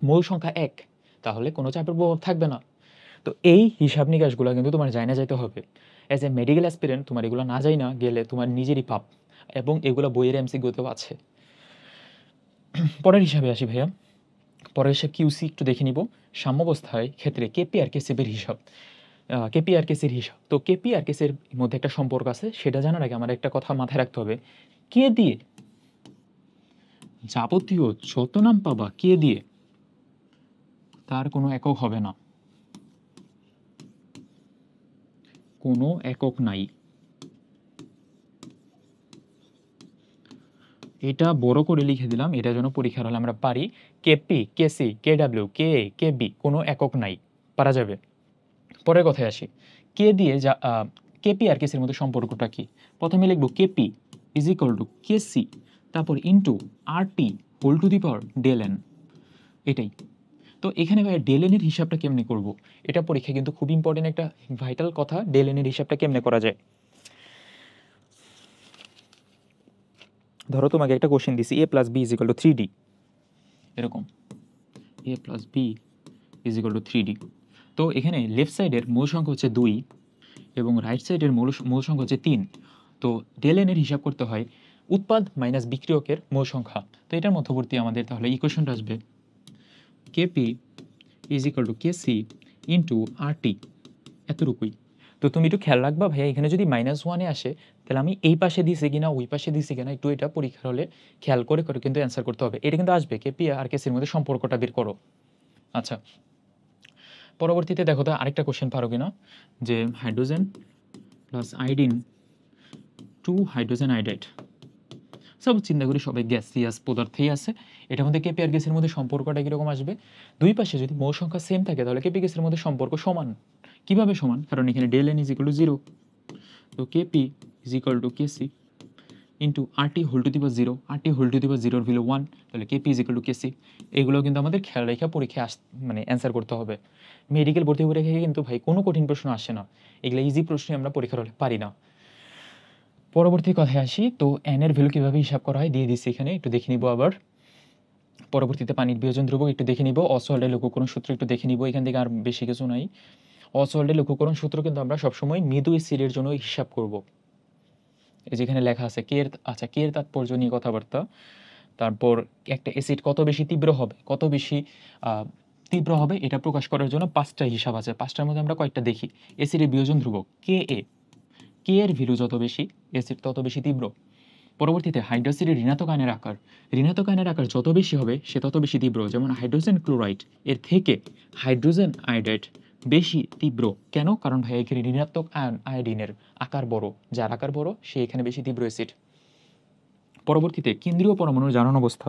মূল সংখ্যা 1, তাহলে কোনো চাপের প্রভাব থাকবে না। তো এই হিসাব নিকাশগুলো কিন্তু তোমার জানা যাইতে হবে। অ্যাজ এ মেডিকেল অ্যাসপিরেন্ট তোমার এগুলো না যাই না গেলে তোমার নিজেরই পাপ, এবং এগুলো বইয়ের এমসিকিউতেও আছে। পরের হিসাবে আসি ভাইয়া, পরের হিসাব কিউসি একটু দেখে নিব। সাম্যাবস্থায় ক্ষেত্রে কেপি আর কেসির হিসাব, কেপি আর কেসির হিসাব। তো কেপি আর কেসির মধ্যে একটা সম্পর্ক আছে, সেটা জানার আগে আমার একটা কথা মাথায় রাখতে হবে। কে দিয়ে যাবতীয় যত নাম পাবা, কে দিয়ে তার কোনো একক হবে না, কোনো একক নাই। এটা বড় করে লিখে দিলাম, এটা যেন পরীক্ষার হলে আমরা পারি। কেপি, কেসি, কে ডাব্লিউ, কে এ, কে বি, কোনো একক নাই, পারা যাবে। পরের কথায় আসি, কে দিয়ে যা কেপি আর কেসির মধ্যে সম্পর্কটা কি। প্রথমে লিখব KP is equal to KC, তারপর into R T whole to the power del N, এটাই। তো এখানে ভাই ডেল এনের হিসাবটা কেমনে করব, এটা পরীক্ষা কিন্তু খুব ইম্পর্টেন্ট একটা ভাইটাল কথা, ডেল এনের হিসাবটা কেমনে করা যায়। ধরো তোমাকে একটা কোশ্চেন দিছি, A plus B is equal to 3D, এরকম a plus B is equal to 3d। তো এখানে লেফট সাইডের মূল সংখ্যা হচ্ছে 2 এবং রাইট সাইডের মূল সংখ্যা হচ্ছে 3। তো ডেল এনের হিসাব করতে হয় উৎপাদ মাইনাস বিক্রিয়কের মূল সংখ্যা। তো এটার মধ্যবর্তী আমাদের তাহলে ইকুয়েশনটা আসবে KP is equal to KC into RT, এতটুকুই। তো তুমি একটু খেয়াল রাখবা ভাইয়া, এখানে যদি -1-এ আসে তাহলে আমি এই পাশে দিছি কিনা ওই পাশে দিছি কিনা একটু এটা পরীক্ষার হলে খেয়াল করে করে কিন্তু অ্যান্সার করতে হবে। এটা কিন্তু আসবে কেপি আর কেসির মধ্যে সম্পর্কটা বের করো। আচ্ছা, পরবর্তীতে দেখো তো আরেকটা কোশ্চেন পারো কিনা, যে hydrogen plus iodine two hydrogen iodide. সব চিন্তা করি সবাই গ্যাসিয়াস পদার্থেই আছে, এটার মধ্যে কেপি আর গ্যাসের মধ্যে সম্পর্কটা কীরকম আসবে? দুই পাশে যদি মৌল সংখ্যা সেম থাকে তাহলে কেপি গ্যাসের মধ্যে সম্পর্ক সমান। কিভাবে সমান? কারণ এখানে del n is equal to 0। তো KP is equal to KC into RT whole to the power 0, RT whole to the power 0 value 1, তাহলে KP is equal to KC. এগুলো কিন্তু আমাদের খেয়াল রেখা পরীক্ষায় মানে অ্যান্সার করতে হবে। মেডিকেল ভর্তি পরীক্ষা কিন্তু ভাই কোনো কঠিন প্রশ্ন আসে না, এগুলো ইজি প্রশ্নই আমরা পরীক্ষার হলে পারি না। পরবর্তী কথায় আসি, তো এন এর ভ্যালু কীভাবে হিসাব করা হয় দিয়ে দিচ্ছি এখানে, একটু দেখে নিব। আবার পরবর্তীতে পানির বিয়োজন ধ্রুবক একটু দেখে নিব, অসওয়াল্ডের লঘুকরণ সূত্র একটু দেখে নিব, এখান থেকে আর বেশি কিছু নাই। অসওয়াল্ডের লঘুকরণ সূত্র কিন্তু আমরা সবসময় মৃদু অ্যাসিডের জন্য হিসাব করব। এই যেখানে লেখা আছে কে এর, আচ্ছা কে এর তাৎপর্য নিয়ে কথাবার্তা। তারপর একটা অ্যাসিড কত বেশি তীব্র হবে, কত বেশি তীব্র হবে এটা প্রকাশ করার জন্য 5টা হিসাব আছে। 5টার মধ্যে আমরা কয়েকটা দেখি। অ্যাসিডের বিয়োজন ধ্রুবক কে এ, কে এর ভ্যালু যত বেশি অ্যাসিড তত বেশি তীব্র। পরবর্তীতে হাইড্রোক্সাইডের ঋণাত্মক আয়নের আকার, ঋণাত্মক আয়নের আকার যত বেশি হবে সে তত বেশি তীব্র। যেমন হাইড্রোজেন ক্লোরাইড এর থেকে হাইড্রোজেন আয়োডাইড বেশি তীব্র। কেন? কারণ ভাই এখানে ঋণাত্মক আয়ন আয়োডিনের আকার বড়, যার আকার বড় সে এখানে বেশি তীব্র অ্যাসিড। পরবর্তীতে কেন্দ্রীয় পরমাণুর জারণ অবস্থা,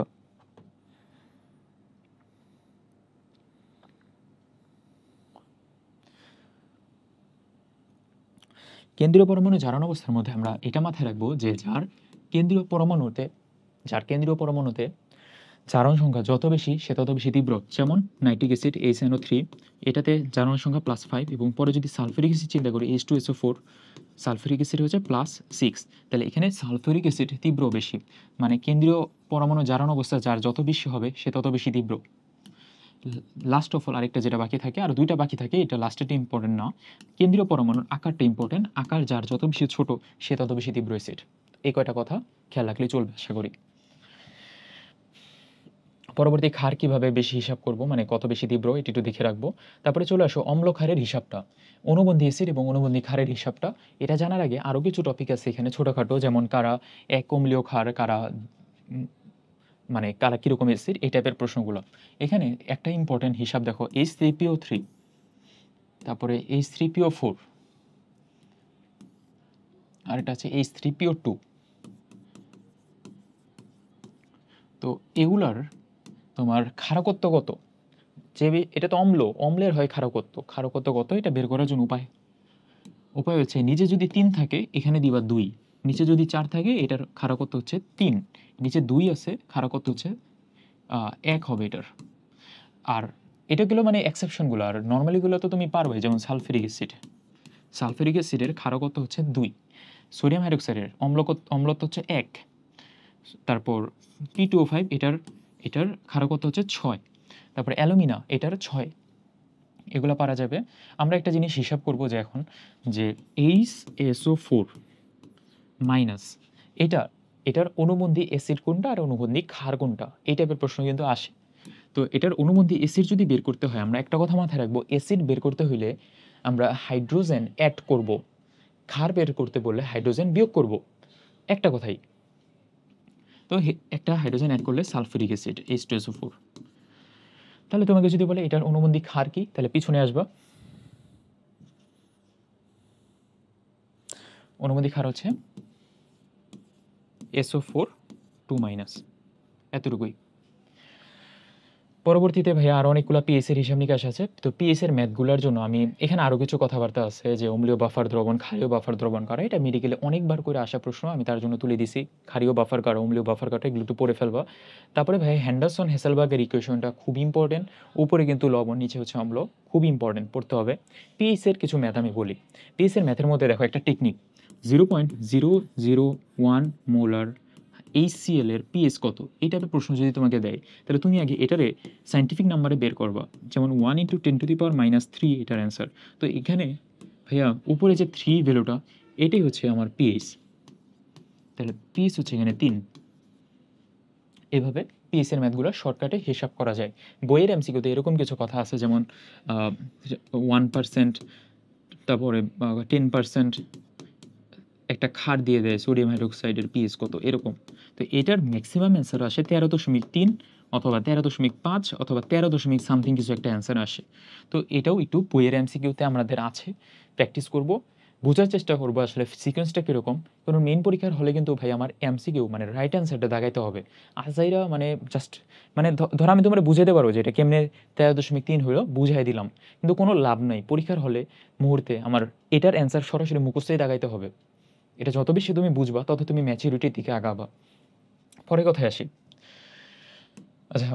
কেন্দ্রীয় পরমাণু জারণ অবস্থার মধ্যে আমরা এটা মাথায় রাখবো যে যার কেন্দ্রীয় পরমাণুতে জারণ সংখ্যা যত বেশি সে তত বেশি তীব্র। যেমন নাইট্রিক অ্যাসিড HNO3, এটাতে জারণ সংখ্যা +5 এবং পরে যদি সালফিউরিক অ্যাসিড চিন্তা করি H2SO4, সালফিউরিক অ্যাসিড হচ্ছে +6, তাহলে এখানে সালফিউরিক অ্যাসিড তীব্র বেশি। মানে কেন্দ্রীয় পরমাণু জারণ অবস্থা যার যত বেশি হবে সে তত বেশি তীব্র। লাস্ট অফ অল আরেকটা যেটা বাকি থাকে, আর দুইটা বাকি থাকে, এটা লাস্টেরটা ইম্পর্টেন্ট না, কেন্দ্রীয় পরমাণুর আকারটা ইম্পর্টেন্ট। আকার যার যত বেশি ছোট সে তত বেশি তীব্র অ্যাসিড। এই কয়টা কথা খেয়াল রাখলেই চলবে আশা করি। পরবর্তী ক্ষার কিভাবে বেশি হিসাব করব, মানে কত বেশি তীব্র এটি একটু দেখে রাখবো। তারপরে চলে আসো অম্ল ক্ষারের হিসাবটা, অনুবন্ধী অ্যাসিড এবং অনুবন্ধী ক্ষারের হিসাবটা। এটা জানার আগে আরও কিছু টপিক আছে এখানে ছোটোখাটো, যেমন কারা এক অম্লীয় ক্ষার, কারা মানে কারা কীরকম অ্যাসিড, এই টাইপের প্রশ্নগুলো। এখানে একটা ইম্পর্টেন্ট হিসাব দেখো, H3PO3, তারপরে H3PO4, আর এটা আছে H3PO2। তো এগুলার তোমার ক্ষারকত্ব কত, যে এটা তো অম্লের হয় ক্ষারকত্ব কত এটা বের করার জন্য উপায় হচ্ছে, নিচে যদি 3 থাকে এখানে দিবা 2, নিচে যদি 4 থাকে এটার ক্ষারকত্ব হচ্ছে 3, নিচে 2 আছে ক্ষারকত্ব হচ্ছে 1 হবে এটার। আর এটা গেলো মানে এক্সেপশনগুলো, আর নর্মালিগুলো তো তুমি পারবে। যেমন সালফিউরিক অ্যাসিডের ক্ষারকত্ব হচ্ছে 2, সোডিয়াম হাইড্রোক্সাইডের অম্লত্ব হচ্ছে 1, তারপর P2O5 এটার ক্ষারকত্ব হচ্ছে 6, তারপর অ্যালুমিনা এটার 6। এগুলো পারা যাবে। আমরা একটা জিনিস হিসাব করব যে এখন যে HSO4 মাইনাস এটার অনুবন্ধী অ্যাসিড কোনটা আর অনুবন্ধী ক্ষার কোনটা, এই টাইপের প্রশ্ন কিন্তু আসে। তো এটার অনুবন্ধী অ্যাসিড যদি বের করতে হয় আমরা একটা কথা মাথায় রাখবো, অ্যাসিড বের করতে হইলে আমরা হাইড্রোজেন অ্যাড করব, ক্ষার বের করতে বললে হাইড্রোজেন বিয়োগ করব, একটা কথাই। তো একটা হাইড্রোজেন অ্যাড করলে সালফিউরিক অ্যাসিড H2SO4। তাহলে তোমাকে যদি বলে এটার অনুবন্ধী ক্ষার কি, তাহলে পিছনে আসবা, অনুবন্ধী ক্ষার হচ্ছে SO4 2-, এতটুকুই। পরবর্তীতে ভাইয়া আরও অনেকগুলো পিএস এর হিসাব নিকাশ আছে। তো পিএস এর ম্যাথগুলোর জন্য আমি এখানে আরও কিছু কথাবার্তা আছে, যে অম্লীয় বাফার দ্রবণ, ক্ষারীয় বাফার দ্রবণ করা, এটা মেডিকেলে অনেকবার করে আসা প্রশ্ন, আমি তার জন্য তুলে দিছি। ক্ষারীয় বাফার করা, অম্লীয় বাফার করা, এগুলো একটু পড়ে ফেলবা। তারপরে ভাই হ্যান্ডারসন হেসেলবার্গের ইকুয়েশনটা খুব ইম্পর্টেন্ট, উপরে কিন্তু লবণ নিচে হচ্ছে অম্ল, খুব ইম্পর্টেন্ট পড়তে হবে। পিএস এর কিছু ম্যাথ আমি বলি। পিএস এর ম্যাথের মধ্যে দেখো একটা টেকনিক, 0.001 মোলার HCl এর পিএইচ কত, এই টাইপের প্রশ্ন যদি তোমাকে দেয় তাহলে তুমি আগে এটারে সায়েন্টিফিক নাম্বারে বের করবা, যেমন 1 × 10⁻³ এটার অ্যান্সার। তো এখানে ভাইয়া উপরে যে 3 ভ্যালুটা এটাই হচ্ছে আমার পিএইচ, তাহলে পিএইচ হচ্ছে এখানে 3। এভাবে পিএইচ এর ম্যাথগুলো শর্টকাটে হিসাব করা যায়। বইয়ের এমসিকিউতে এরকম কিছু কথা আছে, যেমন 1%, তারপরে 10% একটা ক্ষার দিয়ে দেয় সোডিয়াম হাইড্রোক্সাইডের পিএইচ কত এরকম। তো এটার ম্যাক্সিমাম অ্যান্সার আসে 13.3 অথবা 13.5 অথবা 13 সামথিং কিছু একটা অ্যান্সার আসে। তো এটাও একটু বইয়ের এমসিকিউতে আমাদের আছে, প্র্যাকটিস করব, বোঝার চেষ্টা করবো আসলে সিকোয়েন্সটা কীরকম। কোনো মেইন পরীক্ষার হলে কিন্তু ভাই আমার এমসিকিউ মানে রাইট অ্যান্সারটা দাগাইতে হবে। আজাইরা মানে জাস্ট মানে ধরো আমি তোমার বুঝাইতে পারবো যে এটা কেমনে 13.3 হলো বুঝাই দিলাম, কিন্তু কোনো লাভ নাই। পরীক্ষার হলে মুহূর্তে আমার এটার অ্যান্সার সরাসরি মুখস্থই দাগাইতে হবে। এটা যত বেশি তুমি বুঝবা তত তুমি ম্যাচুরিটির দিকে আগাবা। পরে কথায় আসি। আচ্ছা,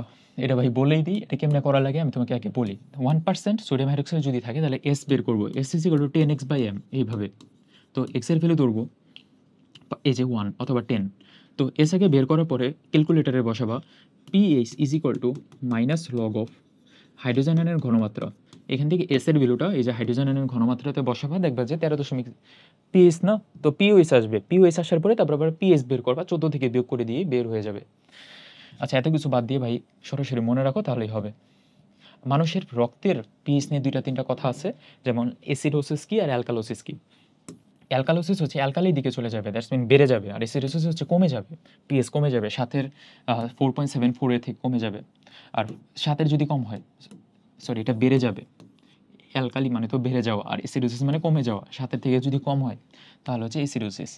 এটা ভাই বলেই দিই এটা কেমনে করা লাগে, আমি তোমাকে আগে বলি। 1% সোডিয়াম হাইড্রোক্সাইড যদি থাকে তাহলে এস বের করবো, S is equal two 10x/m এইভাবে। তো এক্সের ভ্যালু ধরবো এই যে 1 অথবা 10। তো এস আগে বের করার পরে ক্যালকুলেটারে বসাবা pH is equal to minus log of hydrogen আয়নের ঘনমাত্রা। এখান থেকে এস এর ভ্যালুটা এই যে হাইড্রোজেন আয়নের ঘনমাত্রাতে বসাবা, দেখবা যে 13 পিএইচ না, তো পিওএইচ আসবে। পিওএইচ আসার পরে তারপর আবার পিএইচ বের করবা, 14 থেকে বিয়োগ করে দিয়ে বের হয়ে যাবে। আচ্ছা, এত কিছু বাদ দিয়ে ভাই সরাসরি মনে রাখো তাহলেই হবে। মানুষের রক্তের পিএইচ নিয়ে 2-3টা কথা আছে, যেমন অ্যাসিডোসিস কি আর অ্যালকালোসিস কি। অ্যালকালোসিস হচ্ছে অ্যালকালির দিকে চলে যাবে, দ্যাটস মিন বেড়ে যাবে, আর অ্যাসিডোসিস হচ্ছে কমে যাবে, পিএইচ কমে যাবে, 7-এর 4.74 এর থেকে কমে যাবে। আর 7-এর যদি কম হয়, সরি এটা বেড়ে যাবে। অ্যালকালি মানে তো বেড়ে যাওয়া, আর অ্যাসিডোসিস মানে কমে যাওয়া। 7-এর থেকে যদি কম হয় তাহলে হচ্ছে অ্যাসিডোসিস।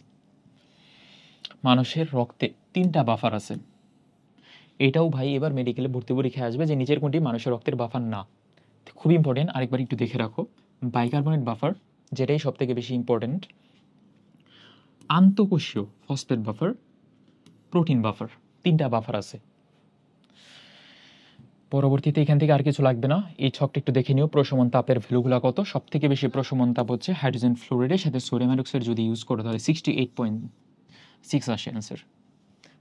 মানুষের রক্তে 3টা বাফার আছে। এটাও ভাই এবার মেডিকেলে ভর্তি পরীক্ষায় আসবে যে নিচের কোনটি মানুষের রক্তের বাফার না। খুব ইম্পর্টেন্ট, আরেকবার একটু দেখে রাখো। বাইকার্বনেট বাফার, যেটাই সব থেকে বেশি ইম্পর্টেন্ট, আন্তঃকোষীয় ফসফেট বাফার, প্রোটিন বাফার, 3টা বাফার আছে। পরবর্তীতে এখান থেকে আর কিছু লাগবে না, এই ছকটা একটু দেখে নিও। প্রশমন তাপের ভ্যালুগুলো কত, সব থেকে বেশি প্রশমন তাপ হচ্ছে হাইড্রোজেন ফ্লোরাইডের সাথে সোডিয়াম হাইড্রোক্সাইড যদি ইউজ করো তাহলে 68.6 আসে অ্যান্সার।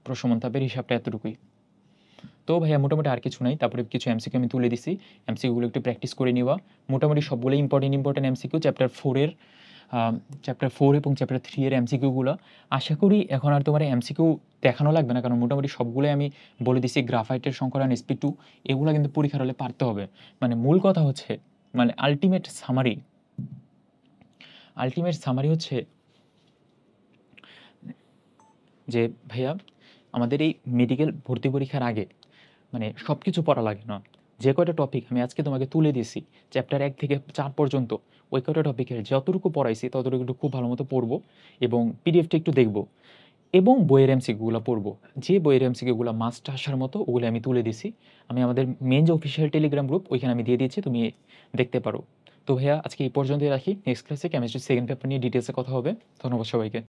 প্রশমন তাপের হিসাবটা এতটুকুই। তো ভাইয়া মোটামুটি আর কিছু নাই, তারপরে কিছু এমসিকিউ আমি তুলে দিছি, এমসিকিউগুলো একটু প্র্যাকটিস করে নিবা। মোটামুটি সবগুলো ইম্পর্টেন্ট এমসিকিউ চ্যাপ্টার 4 এবং চ্যাপ্টার 3 এর এমসিকিউগুলো। আশা করি এখন আর তোমার এমসিকিউ দেখানো লাগবে না, কারণ মোটামুটি সবগুলোই আমি বলে দিছি। গ্রাফাইটের সংকরণ SP2 এগুলো কিন্তু পরীক্ষার হলে পারতে হবে। মানে মূল কথা হচ্ছে, মানে আলটিমেট সামারি হচ্ছে যে ভাইয়া আমাদের এই মেডিকেল ভর্তি পরীক্ষার আগে মানে সব কিছু পড়া লাগে না। যে কয়টা টপিক আমি আজকে তোমাকে তুলে দিছি চ্যাপ্টার 1 থেকে 4 পর্যন্ত, ওই কয়টা টপিকের যতটুকু পড়াইছি ততটুকু একটু খুব ভালো মতো পড়বো এবং পিডিএফটা একটু দেখবো এবং বইয়ের এমসিকিউগুলো পড়বো। যে বইয়ের এমসিকিউগুলো মাস্ট আসার মতো ওগুলো আমি তুলে দিছি। আমি আমাদের মেন যে অফিসিয়াল টেলিগ্রাম গ্রুপ ওইখানে আমি দিয়ে দিয়েছি, তুমি দেখতে পারো। তো ভাইয়া আজকে এই পর্যন্তই রাখি, নেক্সট ক্লাসে কেমিস্ট্রি সেকেন্ড পেপার নিয়ে ডিটেলসে কথা হবে। ধন্যবাদ সবাইকে।